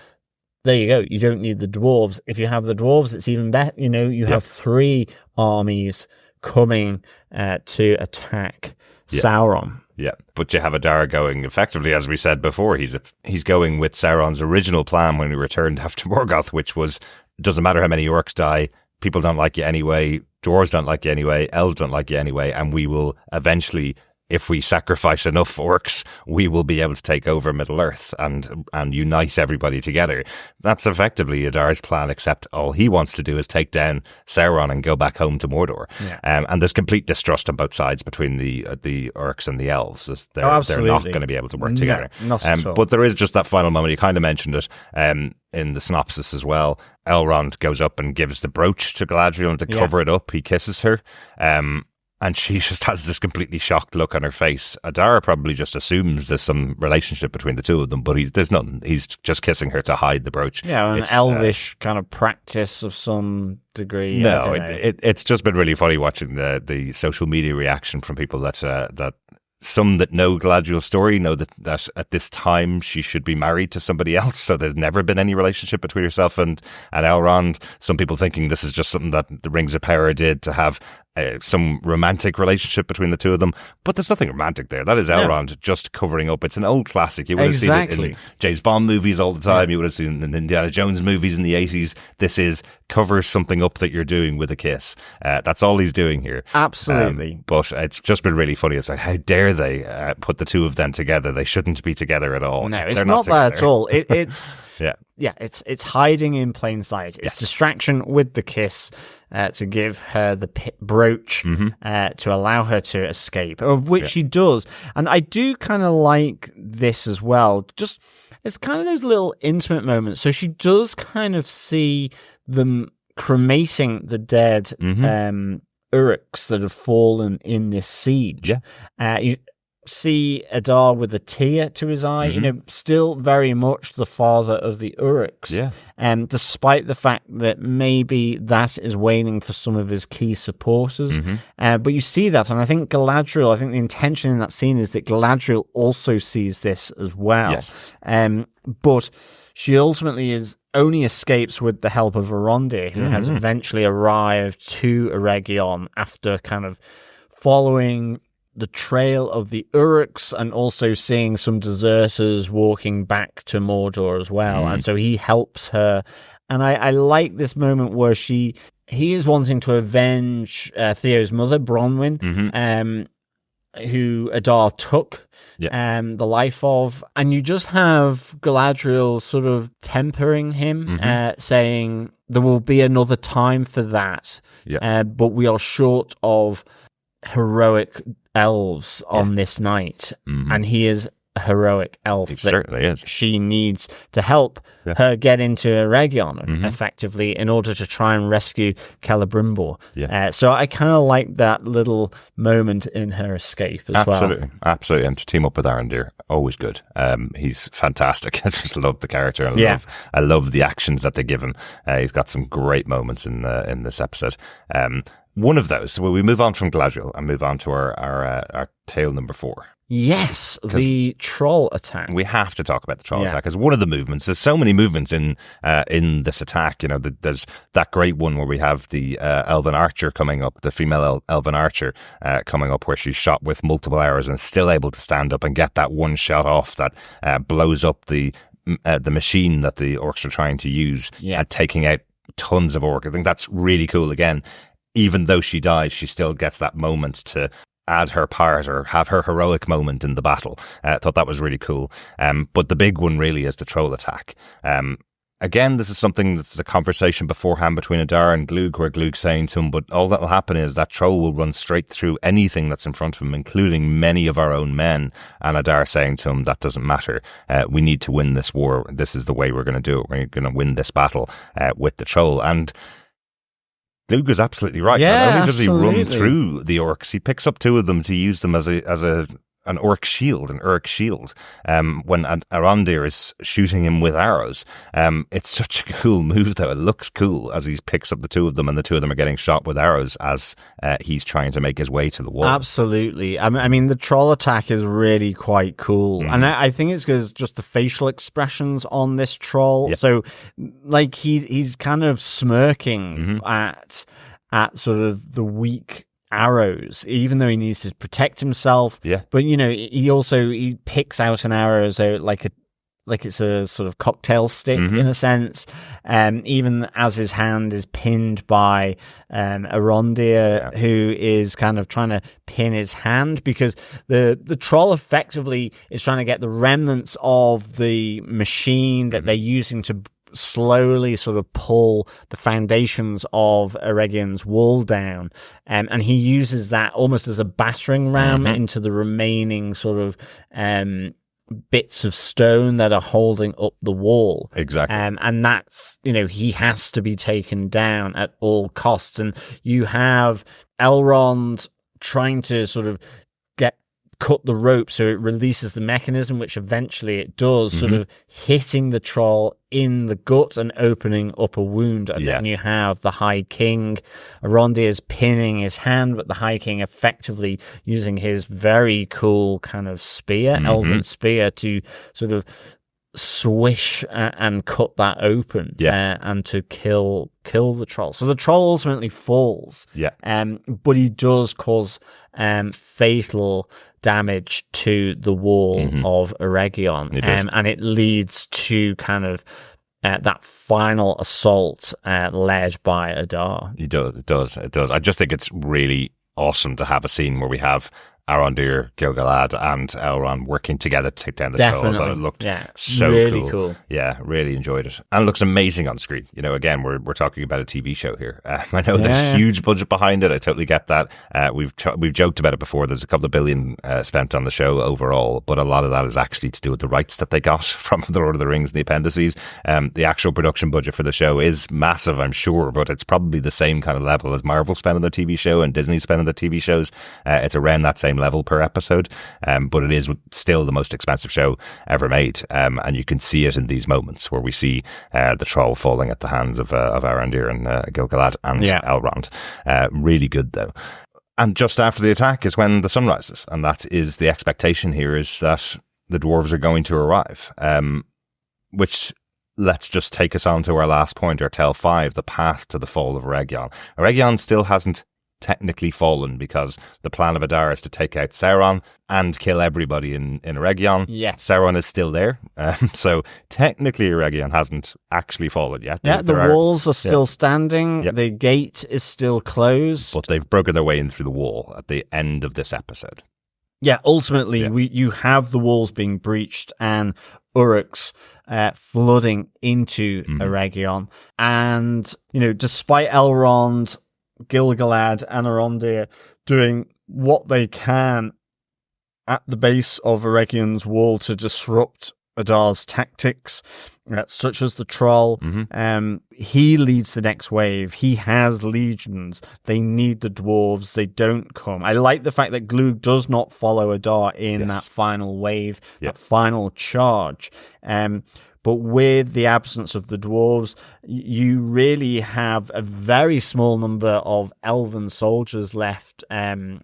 There you go. You don't need the dwarves. If you have the dwarves, it's even better. You have 3 armies coming to attack Sauron. Yeah, but you have Adar going effectively, as we said before. He's going with Sauron's original plan when he returned after Morgoth, which was, doesn't matter how many orcs die, people don't like you anyway, dwarves don't like you anyway, elves don't like you anyway, and we will eventually, if we sacrifice enough orcs, we will be able to take over Middle-earth and unite everybody together. That's effectively Adar's plan, except all he wants to do is take down Sauron and go back home to Mordor. Yeah. And there's complete distrust on both sides between the orcs and the elves. They're not going to be able to work together. Not at all. But there is just that final moment. You kind of mentioned it in the synopsis as well. Elrond goes up and gives the brooch to Galadriel to cover it up. He kisses her. And she just has this completely shocked look on her face. Adar probably just assumes there's some relationship between the two of them, but there's nothing. He's just kissing her to hide the brooch. Yeah, an elvish kind of practice of some degree. No, it's just been really funny watching the social media reaction from people that some that know Galadriel's story know that at this time she should be married to somebody else, so there's never been any relationship between herself and Elrond. Some people thinking this is just something that the Rings of Power did to have some romantic relationship between the two of them, but there's nothing romantic there. That is Elrond just covering up. It's an old classic. You would have seen it in James Bond movies all the time. You would have seen it in Indiana Jones movies in the 80s. This is cover something up that you're doing with a kiss. That's all he's doing here. Absolutely. But it's just been really funny. It's like, how dare they put the two of them together? They shouldn't be together at all. No, it's not that at all. It's yeah, it's hiding in plain sight. It's distraction with the kiss to give her the brooch to allow her to escape, of which she does. And I do kind of like this as well. Just it's kind of those little intimate moments. So she does kind of see them cremating the dead Uruks that have fallen in this siege. Yeah. You see Adar with a tear to his eye, still very much the father of the Uruks. Yeah. Despite the fact that maybe that is waning for some of his key supporters. But you see that, and I think the intention in that scene is that Galadriel also sees this as well. Yes. But she ultimately only escapes with the help of Arondir, who has eventually arrived to Eregion after kind of following the trail of the Uruks and also seeing some deserters walking back to Mordor as well. And so he helps her. And I like this moment where he is wanting to avenge Theo's mother, Bronwyn, who Adar took the life of. And you just have Galadriel sort of tempering him, saying there will be another time for that, but we are short of heroic elves on this night, and he is a heroic elf. He certainly is. She needs to help her get into Eregion effectively in order to try and rescue Celebrimbor. So I kind of like that little moment in her escape as well. Absolutely. And to team up with Arondir, always good. He's fantastic. I just love the character. I love the actions that they give him. He's got some great moments in this episode. One of those, we move on from Galadriel and move on to our tale number 4. Yes, the troll attack. We have to talk about the troll attack as one of the movements. There's so many movements in this attack. There's that great one where we have the elven archer coming up, the female elven archer coming up, where she's shot with multiple arrows and still able to stand up and get that one shot off that blows up the machine that the orcs are trying to use, taking out tons of orc. I think that's really cool. Again, even though she dies, she still gets that moment to add her part or have her heroic moment in the battle. I thought that was really cool. But the big one really is the troll attack. Again, this is something that's a conversation beforehand between Adar and Glug, where Glug's saying to him, but all that will happen is that troll will run straight through anything that's in front of him, including many of our own men. And Adar saying to him, that doesn't matter. We need to win this war. This is the way we're going to do it. We're going to win this battle with the troll. And Glug is absolutely right. Yeah, not only does he run through the orcs, he picks up 2 of them to use them as a an orc shield, when Arondir is shooting him with arrows. It's such a cool move, though. It looks cool as he picks up the two of them, and the two of them are getting shot with arrows as he's trying to make his way to the wall. Absolutely. I mean, the troll attack is really quite cool. And I think it's because just the facial expressions on this troll. Yep. So, like, he's kind of smirking at sort of the weak arrows, even though he needs to protect himself. Yeah. But he picks out an arrow so like it's a sort of cocktail stick in a sense. Even as his hand is pinned by Arondir, who is kind of trying to pin his hand, because the troll effectively is trying to get the remnants of the machine that they're using to slowly sort of pull the foundations of Eregion's wall down, and he uses that almost as a battering ram into the remaining sort of bits of stone that are holding up the wall. Exactly. And that's, he has to be taken down at all costs. And you have Elrond trying to sort of cut the rope so it releases the mechanism, which eventually it does, sort of hitting the troll in the gut and opening up a wound. And then you have the High King. Arondir's pinning his hand, but the High King effectively using his very cool kind of spear, elven spear, to sort of swish and cut that open and to kill the troll. So the troll ultimately falls, but he does cause fatal damage to the wall of Eregion, and it leads to kind of that final assault led by Adar. It does. I just think it's really awesome to have a scene where we have Arondir, Gil-galad, and Elrond working together to take down the troll. I thought it looked so really cool. Yeah, really enjoyed it. And it looks amazing on screen. Again, we're talking about a TV show here. I know there's a huge budget behind it. I totally get that. We've joked about it before. There's a couple of billion spent on the show overall, but a lot of that is actually to do with the rights that they got from The Lord of the Rings and the appendices. The actual production budget for the show is massive, I'm sure, but it's probably the same kind of level as Marvel spent on their TV show and Disney spent on their TV shows. It's around that same level per episode, but it is still the most expensive show ever made, and you can see it in these moments where we see the troll falling at the hands of Arondir and Gil-galad and Elrond. Really good, though. And just after the attack is when the sun rises, and that is the expectation here, is that the dwarves are going to arrive, which let's just take us on to our last point, or tell 5, the path to the fall of Eregion. Eregion still hasn't technically fallen, because the plan of Adar is to take out Sauron and kill everybody in Eregion. Yes. Sauron is still there. So technically Eregion hasn't actually fallen yet. The walls are still standing. Yep. The gate is still closed. But they've broken their way in through the wall at the end of this episode. Yeah, ultimately, you have the walls being breached and Uruks flooding into Eregion. And, despite Elrond, Gil-galad and Arondir doing what they can at the base of Eregion's wall to disrupt Adar's tactics, such as the troll. He leads the next wave. He has legions. They need the dwarves. They don't come. I like the fact that Glug does not follow Adar in that final wave, that final charge. But with the absence of the dwarves, you really have a very small number of elven soldiers left. I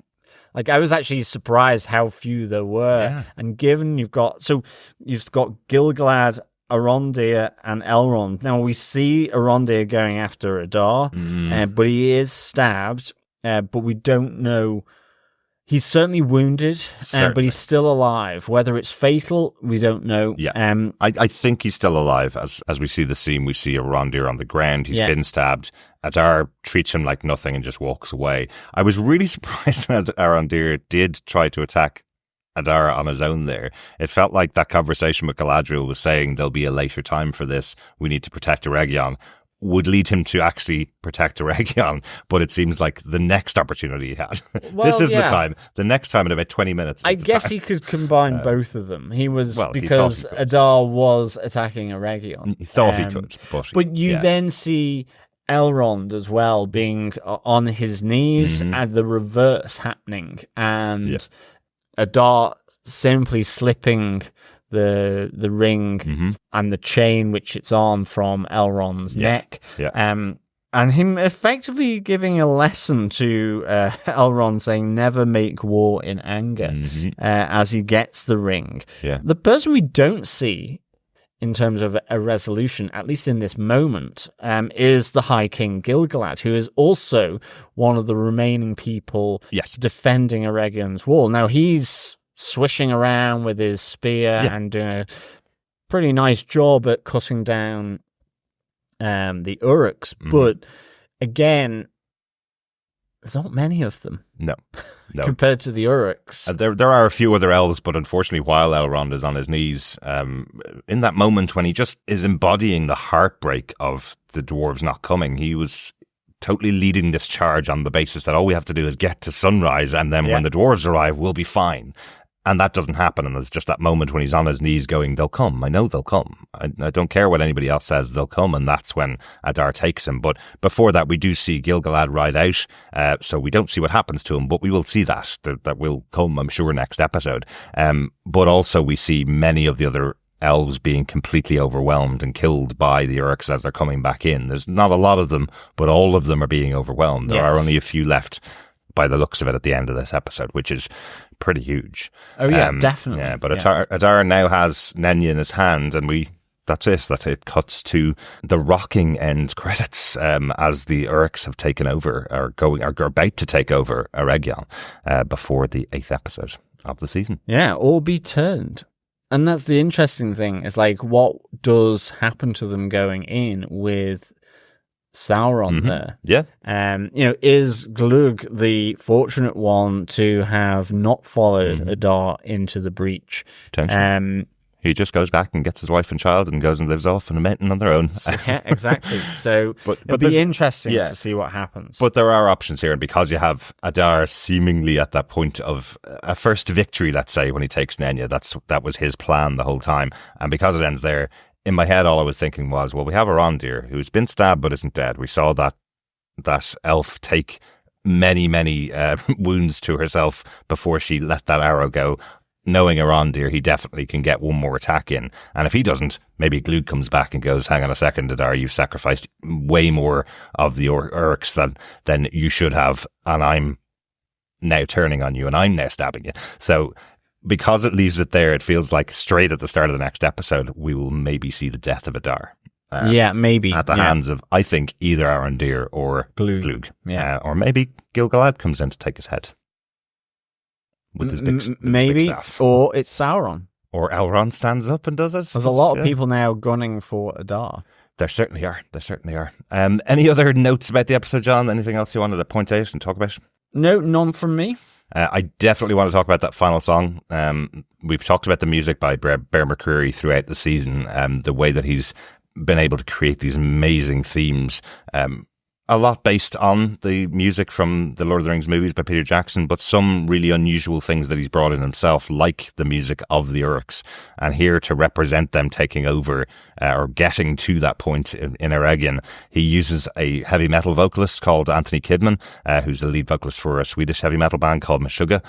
was actually surprised how few there were. Yeah. And given you've got Gil-galad, Arondir, and Elrond. Now, we see Arondir going after Adar, but he is stabbed, but we don't know. He's certainly wounded, but he's still alive. Whether it's fatal, we don't know. Yeah, I think he's still alive. As we see the scene, we see Arondir on the ground. He's been stabbed. Adar treats him like nothing and just walks away. I was really surprised that Arondir did try to attack Adar on his own there. It felt like that conversation with Galadriel was saying there'll be a later time for this. We need to protect Eregion. Would lead him to actually protect Eregion, but it seems like the next opportunity he had. This is the time. The next time in about 20 minutes. I guess he could combine both of them. Because Adar was attacking Eregion. He thought he could. But you then see Elrond as well being on his knees and the reverse happening. And Adar simply slipping the ring and the chain which it's on from Elrond's neck. And him effectively giving a lesson to Elrond, saying never make war in anger as he gets the ring. The person we don't see in terms of a resolution, at least in this moment, is the High King Gil-galad, who is also one of the remaining people defending Eregion's wall. Now, he's swishing around with his spear and doing a pretty nice job at cutting down the Uruks, but again, there's not many of them. No. Compared to the Uruks. There are a few other elves, but unfortunately, while Elrond is on his knees, in that moment when he just is embodying the heartbreak of the dwarves not coming, he was totally leading this charge on the basis that all we have to do is get to sunrise, and then when the dwarves arrive, we'll be fine. And that doesn't happen, and there's just that moment when he's on his knees going, they'll come, I know they'll come. I don't care what anybody else says, they'll come, and that's when Adar takes him. But before that, we do see Gil-galad ride out, so we don't see what happens to him, but we will see that will come, I'm sure, next episode. But also we see many of the other elves being completely overwhelmed and killed by the Uruks as they're coming back in. There's not a lot of them, but all of them are being overwhelmed. There are only a few left by the looks of it at the end of this episode, which is pretty huge. Oh yeah, definitely. Yeah, but Adar now has Nenya in his hand, and that's it. Cuts to the rocking end credits as the Uruks have taken over, are about to take over Eregion before the 8th episode of the season. Yeah, all be turned. And that's the interesting thing, is like, what does happen to them going in with Sauron there? Is Glug the fortunate one to have not followed Adar into the breach? He just goes back and gets his wife and child and goes and lives off in a mountain on their own. Yeah, exactly. So it'll be interesting to see what happens. But there are options here, and because you have Adar seemingly at that point of a first victory, let's say, when he takes Nenya, that was his plan the whole time. And because it ends there, in my head, all I was thinking was, well, we have Arondir, who's been stabbed but isn't dead. We saw that elf take many, many wounds to herself before she let that arrow go. Knowing Arondir, he definitely can get one more attack in. And if he doesn't, maybe Glug comes back and goes, hang on a second, Adar, you've sacrificed way more of the Uruks than you should have, and I'm now turning on you, and I'm now stabbing you. So because it leaves it there, it feels like straight at the start of the next episode, we will maybe see the death of Adar. Maybe. At the hands of, I think, either Arondir or Glug. Or maybe Gil-galad comes in to take his head. With his big staff. Or it's Sauron. Or Elrond stands up and does it. There's a lot of people now gunning for Adar. There certainly are. Any other notes about the episode, John? Anything else you wanted to point out and talk about? No, none from me. I definitely want to talk about that final song. We've talked about the music by Bear McCreary throughout the season, the way that he's been able to create these amazing themes. A lot based on the music from the Lord of the Rings movies by Peter Jackson, but some really unusual things that he's brought in himself, like the music of the Uruks. And here to represent them taking over or getting to that point in Eregion, he uses a heavy metal vocalist called Anthony Kidman, who's the lead vocalist for a Swedish heavy metal band called Meshuggah,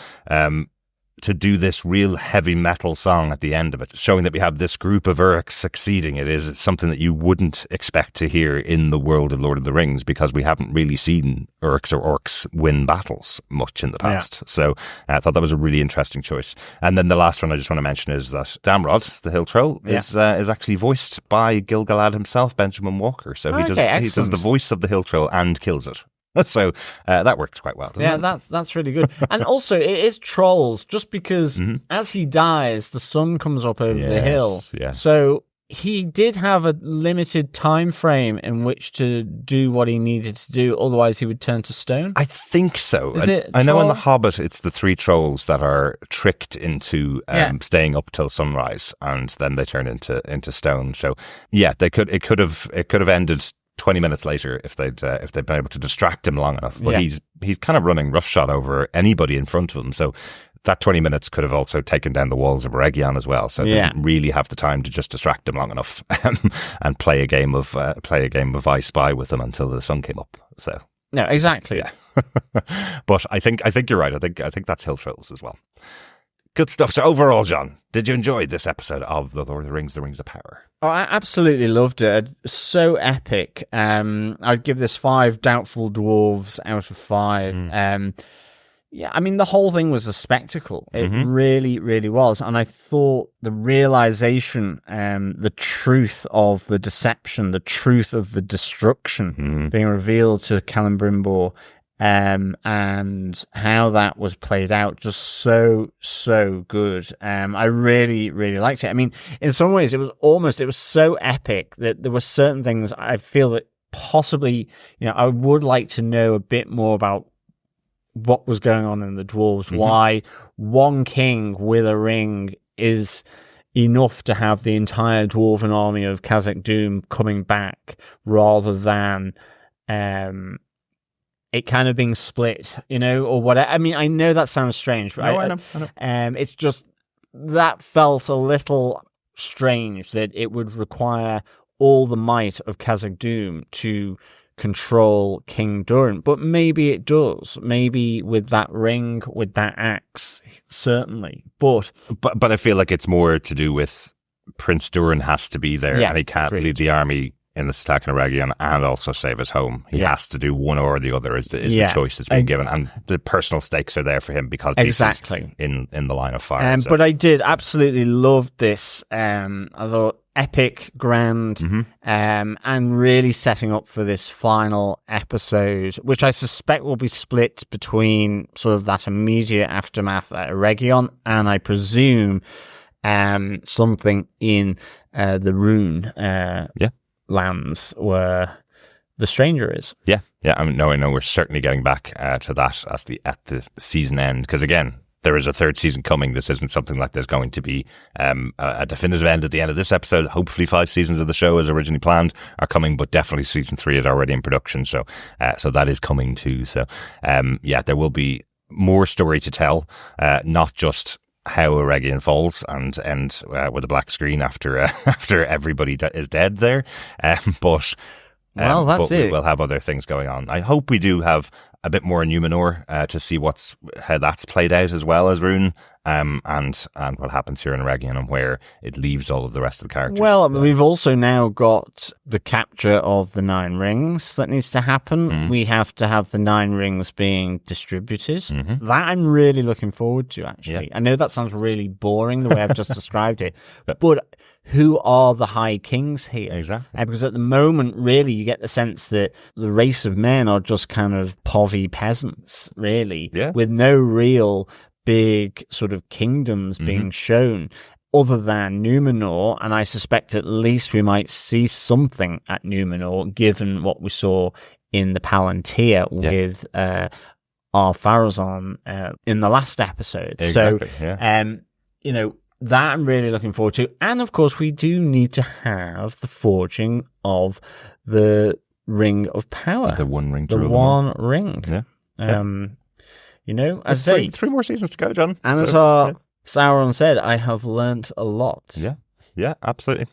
to do this real heavy metal song at the end of it, showing that we have this group of Uruks succeeding. It is something that you wouldn't expect to hear in the world of Lord of the Rings, because we haven't really seen Uruks or Orcs win battles much in the past. Yeah. So I thought that was a really interesting choice. And then the last one I just want to mention is that Damrod, the Hill Troll, is actually voiced by Gil-galad himself, Benjamin Walker. So he does the voice of the Hill Troll and kills it. So that worked quite well, doesn't it? That's really good. And also, it is trolls, just because as he dies, the sun comes up over the hill. Yeah. So he did have a limited time frame in which to do what he needed to do, otherwise he would turn to stone. I think so. I know in The Hobbit, it's the three trolls that are tricked into staying up till sunrise, and then they turn into stone. So yeah, it could have ended 20 minutes later if they'd been able to distract him long enough. But he's kind of running roughshod over anybody in front of him. So that 20 minutes could have also taken down the walls of Eregion as well. So they didn't really have the time to just distract him long enough and play a game of I Spy with him until the sun came up. So no, exactly. Yeah. But I think you're right. I think that's Hill Trolls as well. Good stuff. So overall, John, did you enjoy this episode of The Lord of the Rings, The Rings of Power? Oh, I absolutely loved it. So epic. I'd give this 5 doubtful dwarves out of 5. Yeah, I mean, the whole thing was a spectacle. It really, really was. And I thought the realization, the truth of the deception, the truth of the destruction being revealed to Celebrimbor, and how that was played out, just so good. I really, really liked it. I mean, in some ways, it was so epic that there were certain things I feel that possibly, I would like to know a bit more about what was going on in the dwarves, why one king with a ring is enough to have the entire dwarven army of Khazad Dûm coming back, rather than it kind of being split, or whatever. I mean, I know that sounds strange, but I know. It's just that felt a little strange that it would require all the might of Khazad Dûm to control King Durin, but maybe it does. Maybe with that ring, with that axe, certainly. But I feel like it's more to do with Prince Durin has to be there, and he can't lead the army in this attack in Eregion and also save his home. He has to do one or the other. Is the choice that's been given, and the personal stakes are there for him because this is in the line of fire. But I did absolutely love this. I thought epic, grand, and really setting up for this final episode, which I suspect will be split between sort of that immediate aftermath at Eregion, and I presume something in the Rune lands where the stranger is. Yeah. I know we're certainly getting back to that at the season end, because again, there is a third season coming. This isn't something like there's going to be a definitive end at the end of this episode. Hopefully 5 seasons of the show as originally planned are coming, but definitely season 3 is already in production. So that is coming too. So there will be more story to tell, not just how Eregion falls and end with a black screen after everybody is dead there. But that's it. We'll have other things going on. I hope we do have a bit more Numenor to see how that's played out as well as Rune, and what happens here in Eregion and where it leaves all of the rest of the characters. Well, we've also now got the capture of the 9 rings that needs to happen. We have to have the 9 rings being distributed. That I'm really looking forward to, actually. I know that sounds really boring the way I've just described it, but who are the high kings here? Exactly. Because at the moment, really, you get the sense that the race of men are just kind of povey peasants, really, with no real big sort of kingdoms being shown other than Numenor. And I suspect at least we might see something at Numenor, given what we saw in the Palantir with Ar-Pharazôn in the last episode. Exactly. So, that I'm really looking forward to. And of course, we do need to have the forging of the Ring of Power. The one ring. The one ring. Yeah. As I say, 3 more seasons to go, John. Annatar, Sauron said, I have learnt a lot. Yeah, absolutely.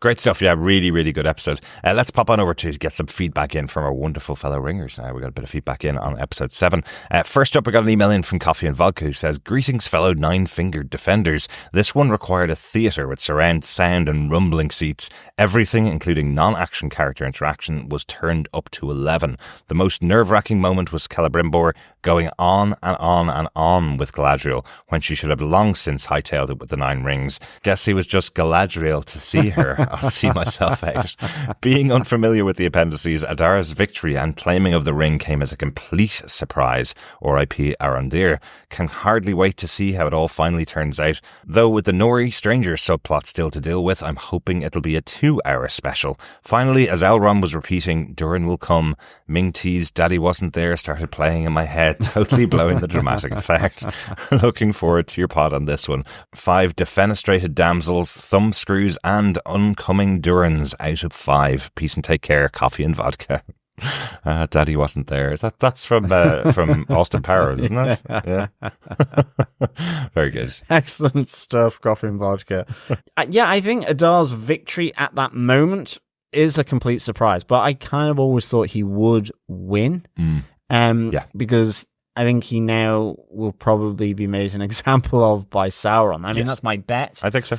Great stuff. Yeah, really, really good episode. Let's pop on over to get some feedback in from our wonderful fellow ringers. We got a bit of feedback in on episode 7. First up, we got an email in from Coffee and Vodka who says, "Greetings, fellow 9-fingered defenders. This one required a theatre with surround sound and rumbling seats. Everything, including non-action character interaction, was turned up to 11. The most nerve-wracking moment was Celebrimbor going on and on and on with Galadriel when she should have long since hightailed it with the 9 rings. Guess he was just Galadriel to see her. I'll see myself out. Being unfamiliar with the appendices, Adar's victory and claiming of the ring came as a complete surprise. R.I.P. Arondir. Can hardly wait to see how it all finally turns out. Though with the Nori stranger subplot still to deal with, I'm hoping it'll be a 2-hour special. Finally, as Elrond was repeating, Durin will come, Ming T's Daddy Wasn't There started playing in my head, totally blowing the dramatic effect. Looking forward to your pod on this one. 5 defenestrated damsels, thumbscrews and oncoming Durins out of 5. Peace and take care. Coffee and vodka." Daddy Wasn't There. That's from Austin Powers, isn't it? Yeah. Very good. Excellent stuff, Coffee and Vodka. I think Adar's victory at that moment is a complete surprise, but I kind of always thought he would win. Because I think he now will probably be made an example of by Sauron. I mean, that's my bet. I think so.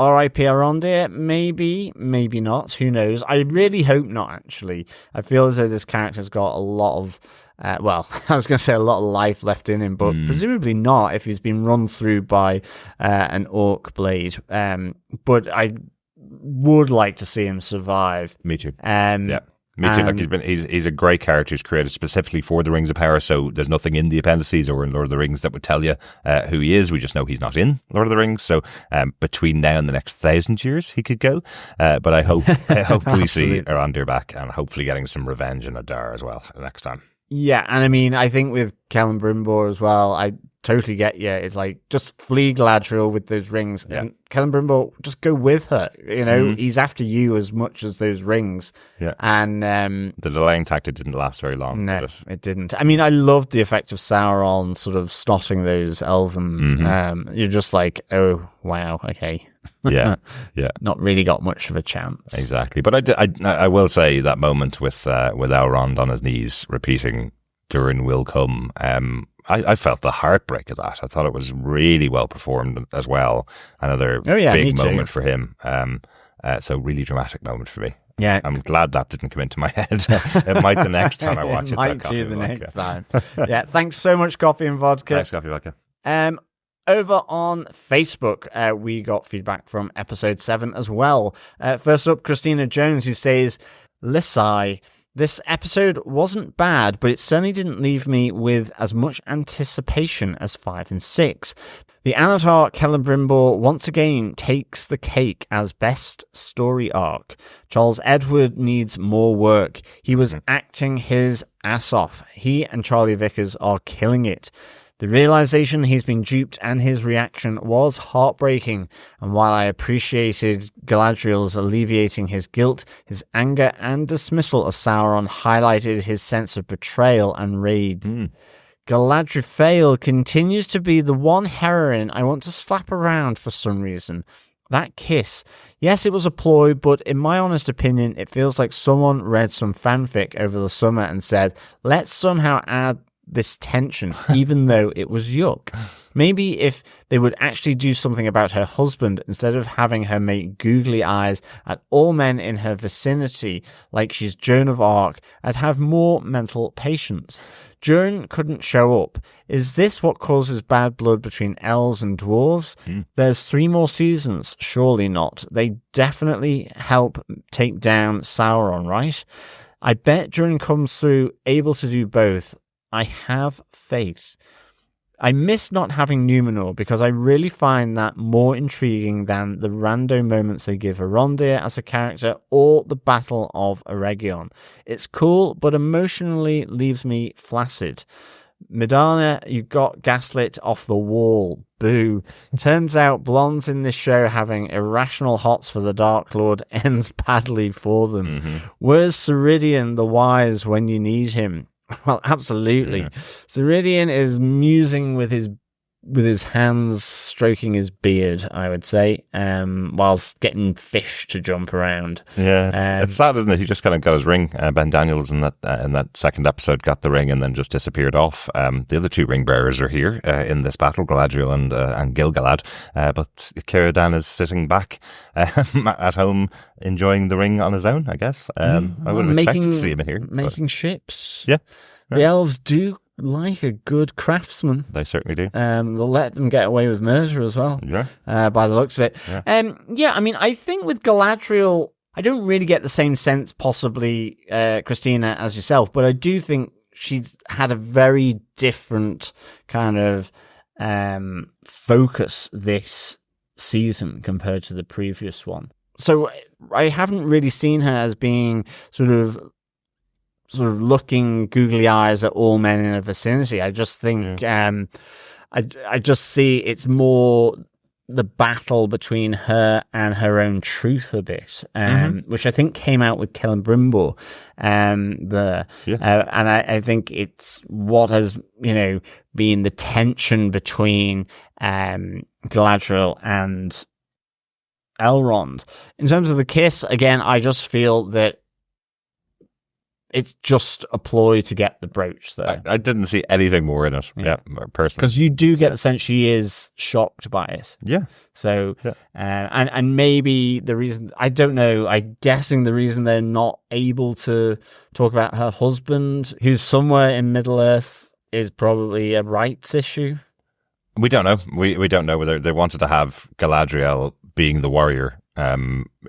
R.I.P. Arondir, maybe, maybe not. Who knows? I really hope not, actually. I feel as though this character's got a lot of, I was going to say a lot of life left in him, but presumably not if he's been run through by an orc blade. But I would like to see him survive. Me too. Yeah. Me too. Like he's a great character who's created specifically for the Rings of Power. So there's nothing in the appendices or in Lord of the Rings that would tell you who he is. We just know he's not in Lord of the Rings. So between now and the next 1,000 years, he could go. But I hope we see Arondir back and hopefully getting some revenge in Adar as well next time. Yeah, and I mean, I think with Celebrimbor as well, I totally get you. It's like, just flee Galadriel with those rings. Yeah. And Celebrimbor, just go with her. You know, he's after you as much as those rings. Yeah. And the delaying tactic didn't last very long. No, it didn't. I mean, I loved the effect of Sauron sort of snotting those elven. You're just like, oh, wow, okay. Yeah. Not really got much of a chance. Exactly. But I will say that moment with Elrond on his knees repeating, Durin will come. I felt the heartbreak of that. I thought it was really well performed as well. Another big moment for him. So really dramatic moment for me. Yeah, I'm glad that didn't come into my head. It might the next time I watch it. Might do the next time. Yeah, thanks so much, Coffee and Vodka. Thanks, Coffee and Vodka. Over on Facebook, we got feedback from episode 7 as well. First up, Christina Jones, who says, Lissai, this episode wasn't bad, but it certainly didn't leave me with as much anticipation as 5 and 6. The Annatar Celebrimbor once again takes the cake as best story arc. Charles Edward needs more work. He was acting his ass off. He and Charlie Vickers are killing it. The realization he's been duped and his reaction was heartbreaking, and while I appreciated Galadriel's alleviating his guilt, his anger and dismissal of Sauron highlighted his sense of betrayal and rage. Galadriel continues to be the one heroine I want to slap around for some reason. That kiss. Yes, it was a ploy, but in my honest opinion, it feels like someone read some fanfic over the summer and said, let's somehow add this tension, even though it was yuck. Maybe if they would actually do something about her husband instead of having her make googly eyes at all men in her vicinity like she's Joan of Arc, I'd have more mental patience. Durin couldn't show up. Is this what causes bad blood between elves and dwarves? There's 3 more seasons. Surely not. They definitely help take down Sauron, right? I bet Durin comes through able to do both. I have faith. I miss not having Numenor because I really find that more intriguing than the random moments they give Arondir as a character or the Battle of Eregion. It's cool, but emotionally leaves me flaccid. Midana, you got gaslit off the wall. Boo. Turns out blondes in this show having irrational hots for the Dark Lord ends badly for them. Where's Ceridian the wise when you need him? Well, absolutely. Yeah. Ceridian is musing with his hands stroking his beard, I would say, whilst getting fish to jump around. Yeah, it's sad, isn't it? He just kind of got his ring. Ben Daniels in that second episode got the ring and then just disappeared off. The other 2 ring bearers are here in this battle, Galadriel and Gil-galad, but Círdan is sitting back at home enjoying the ring on his own, I guess. I would have expected to see him in here. Making ships. Yeah. The elves do like a good craftsman. They certainly do. They'll let them get away with murder as well. Yeah. By the looks of it. Yeah. I mean, I think with Galadriel, I don't really get the same sense, possibly, Christina, as yourself, but I do think she's had a very different kind of focus this season compared to the previous one. So I haven't really seen her as being sort of looking googly eyes at all men in her vicinity. I just think, I just see it's more the battle between her and her own truth a bit, which I think came out with Celebrimbor. And I think it's what has, been the tension between Galadriel and Elrond. In terms of the kiss, again, I just feel that it's just a ploy to get the brooch, though. I didn't see anything more in it, personally. Because you do get the sense she is shocked by it. Yeah. So, and maybe the reason, I don't know, I'm guessing the reason they're not able to talk about her husband, who's somewhere in Middle-earth, is probably a rights issue. We don't know. We don't know whether they wanted to have Galadriel being the warrior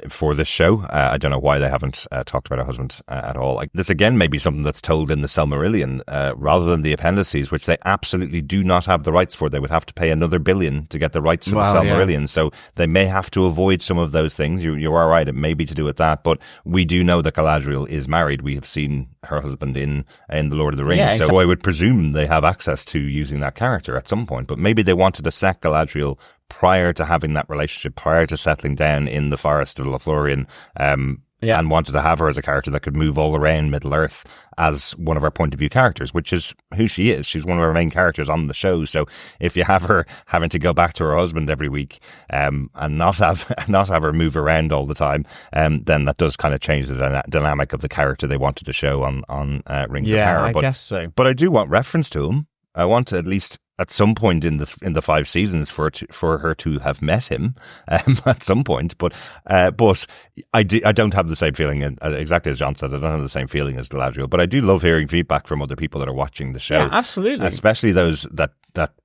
for this show. I don't know why they haven't talked about her husband at all. Like, this again may be something that's told in the Silmarillion rather than the appendices, which they absolutely do not have the rights for. They would have to pay another $1 billion to get the rights for the Silmarillion. So they may have to avoid some of those things. You are right. It may be to do with that, but we do know that Galadriel is married. We have seen her husband in The Lord of the Rings. Yeah, so I would presume they have access to using that character at some point, but maybe they wanted to set Galadriel prior to having that relationship, prior to settling down in the forest of Lothlorien, and wanted to have her as a character that could move all around Middle-earth as one of our point of view characters, which is who she is. She's one of our main characters on the show. So if you have her having to go back to her husband every week and not have her move around all the time, then that does kind of change the dynamic of the character they wanted to show on Rings of Power. I guess so. But I do want reference to him. I want to at least at some point in the 5 seasons for her to have met him at some point. But I don't have the same feeling, exactly as John said. I don't have the same feeling as Galadriel. But I do love hearing feedback from other people that are watching the show. Yeah, absolutely. Especially those that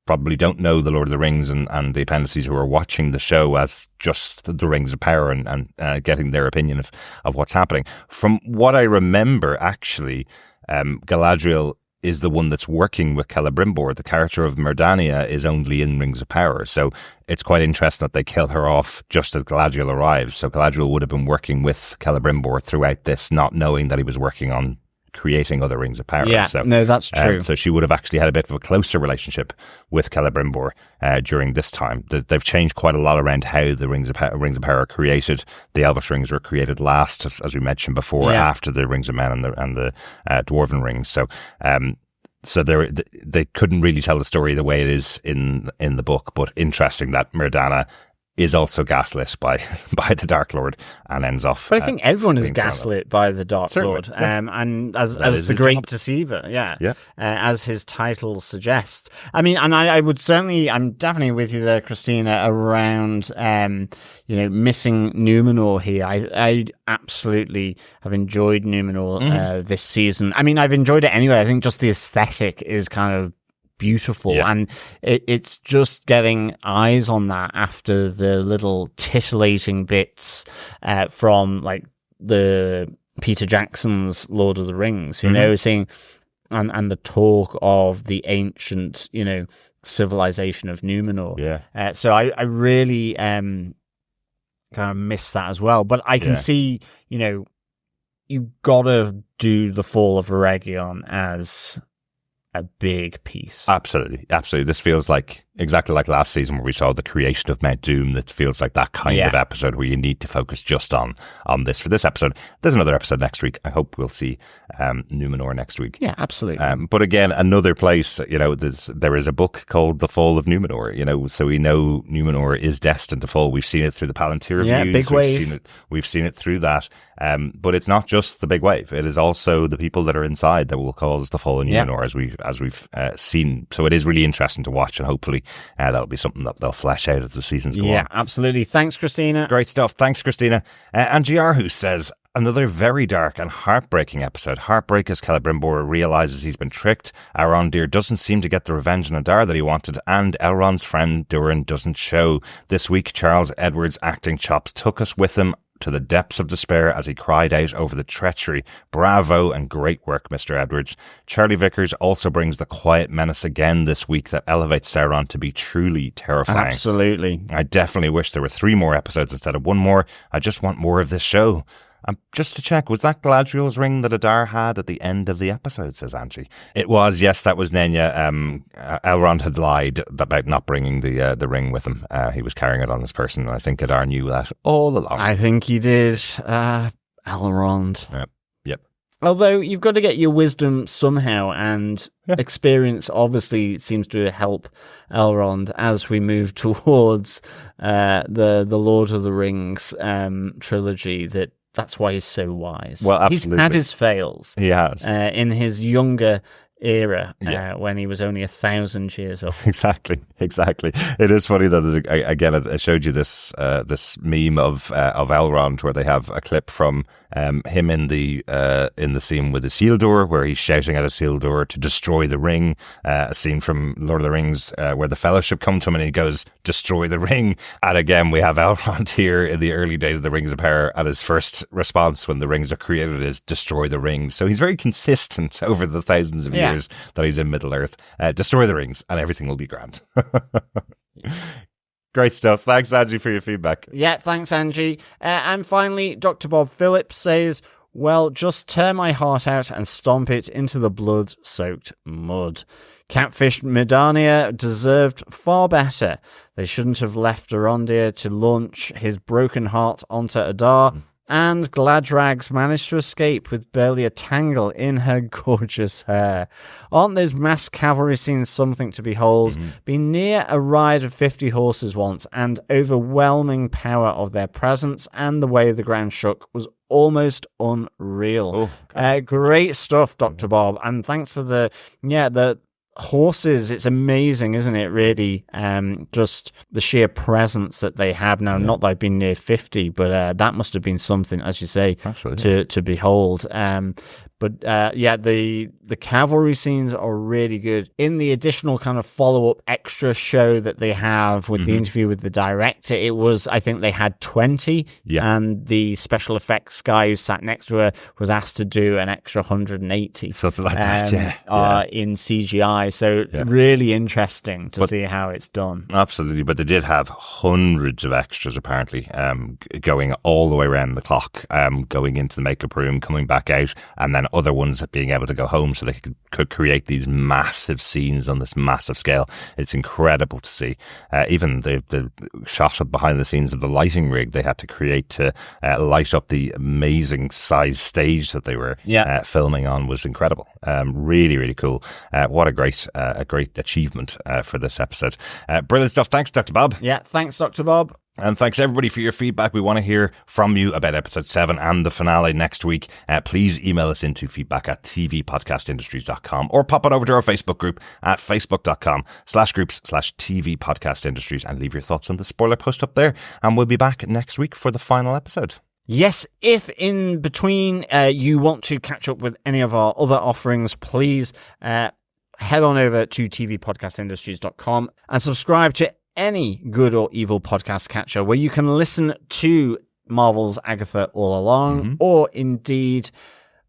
probably don't know The Lord of the Rings and the appendices, who are watching the show as just the Rings of Power and getting their opinion of what's happening. From what I remember, actually, Galadriel is the one that's working with Celebrimbor. The character of Merdania is only in Rings of Power. So it's quite interesting that they kill her off just as Galadriel arrives. So Galadriel would have been working with Celebrimbor throughout this, not knowing that he was working on creating other Rings of Power. Yeah, so, no, that's true. So she would have actually had a bit of a closer relationship with Celebrimbor during this time. They've changed quite a lot around how the Rings of Power are created. The Elvish Rings were created last, as we mentioned before, after the Rings of Men and the Dwarven Rings. So they couldn't really tell the story the way it is in the book, but interesting that Merdana is also gaslit by the Dark Lord and ends off. But I think everyone is gaslit by the Dark Lord, and as the Great Deceiver, as his title suggests. I mean, and I'm definitely with you there, Christina, around missing Numenor here. I absolutely have enjoyed Numenor this season. I mean, I've enjoyed it anyway. I think just the aesthetic is kind of beautiful, and it's just getting eyes on that after the little titillating bits from like the Peter Jackson's Lord of the Rings, seeing and the talk of the ancient civilization of Numenor. So I really kind of miss that as well, but I can see you've got to do the fall of Eregion as a big piece. Absolutely. This feels like exactly like last season where we saw the creation of Mount Doom. That feels like that kind of episode where you need to focus just on this. For this episode, there's another episode next week. I hope we'll see Numenor next week. Yeah, absolutely. But again, another place, there is a book called The Fall of Numenor, so we know Numenor is destined to fall. We've seen it through the Palantir reviews. Big wave. We've seen it through that. But it's not just the big wave. It is also the people that are inside that will cause the fall of Numenor, as we've seen. So it is really interesting to watch, and hopefully that'll be something that they'll flesh out as the seasons go on. Yeah, absolutely. Thanks, Christina. Great stuff. Thanks, Christina. And Giarhu says, another very dark and heartbreaking episode. Heartbreak as Celebrimbor realizes he's been tricked. Arondir doesn't seem to get the revenge on Adar that he wanted, and Elrond's friend Durin doesn't show. This week, Charles Edwards' acting chops took us with him to the depths of despair as he cried out over the treachery. Bravo and great work, Mr. Edwards. Charlie Vickers also brings the quiet menace again this week that elevates Sauron to be truly terrifying. Absolutely. I definitely wish there were 3 more episodes instead of 1 more. I just want more of this show. Just to check, was that Galadriel's ring that Adar had at the end of the episode, says Angie? It was, yes, that was Nenya. Elrond had lied about not bringing the ring with him. He was carrying it on his person, and I think Adar knew that all along. I think he did. Elrond. Yep. Although you've got to get your wisdom somehow, and experience obviously seems to help Elrond as we move towards the Lord of the Rings trilogy, that that's why he's so wise. Well, absolutely. He's had his fails. He has. In his younger era, when he was only 1,000 years old. Exactly. It is funny that again I showed you this meme of Elrond, where they have a clip from him in the scene with Isildur, where he's shouting at Isildur to destroy the ring. A scene from Lord of the Rings where the Fellowship come to him and he goes, "Destroy the ring." And again, we have Elrond here in the early days of the Rings of Power, and his first response when the rings are created is "Destroy the ring." So he's very consistent over the thousands of years that he's in Middle-earth. Destroy the rings and everything will be grand. Great stuff. Thanks, Angie, for your feedback. Yeah, thanks, Angie. And finally, Dr. Bob Phillips says, "Well, just tear my heart out and stomp it into the blood-soaked mud. Catfish Midania deserved far better. They shouldn't have left Arondir to launch his broken heart onto Adar. And Gladrags managed to escape with barely a tangle in her gorgeous hair. Aren't those mass cavalry scenes something to behold? Been near a ride of 50 horses once, and overwhelming power of their presence and the way the ground shook was almost unreal." Great stuff, Dr. Bob, and thanks for the horses. It's amazing, isn't it, really? Just the sheer presence that they have now. Not that I've been near 50, but that must have been something, as you say, to behold. But the cavalry scenes are really good. In the additional kind of follow-up extra show that they have with the interview with the director, it was, I think they had 20, and the special effects guy who sat next to her was asked to do an extra 180. Something like that, in CGI. So really interesting to see how it's done. Absolutely, but they did have hundreds of extras, apparently, going all the way around the clock, going into the makeup room, coming back out, and then other ones being able to go home so they could create these massive scenes on this massive scale. It's incredible to see. Even the shot of behind the scenes of the lighting rig they had to create to light up the amazing size stage that they were filming on was incredible. Really, really cool. What a great achievement for this episode. Brilliant stuff. Thanks, Dr. Bob. Yeah, thanks, Dr. Bob. And thanks everybody for your feedback. We want to hear from you about episode 7 and the finale next week. Please email us into feedback@tvpodcastindustries.com or pop it over to our Facebook group at facebook.com/groups/tvpodcastindustries and leave your thoughts on the spoiler post up there. And we'll be back next week for the final episode. Yes, if in between you want to catch up with any of our other offerings, please head on over to tvpodcastindustries.com and subscribe to any good or evil podcast catcher where you can listen to Marvel's Agatha All Along, or indeed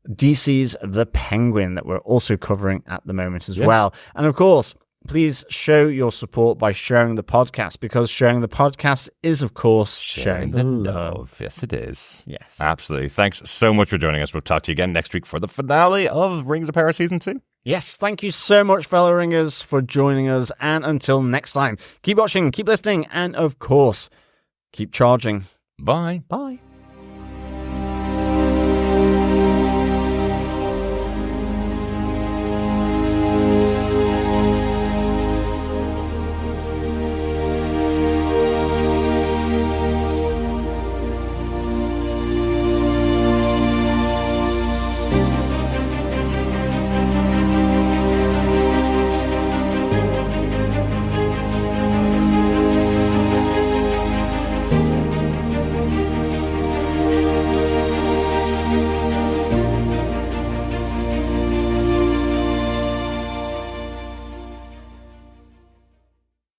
DC's The Penguin that we're also covering at the moment as well. And of course, please show your support by sharing the podcast, because sharing the podcast is, of course, sharing the love. Yes, it is. Yes. Absolutely. Thanks so much for joining us. We'll talk to you again next week for the finale of Rings of Power Season 2. Yes, thank you so much, fellow ringers, for joining us. And until next time, keep watching, keep listening, and of course, keep charging. Bye. Bye.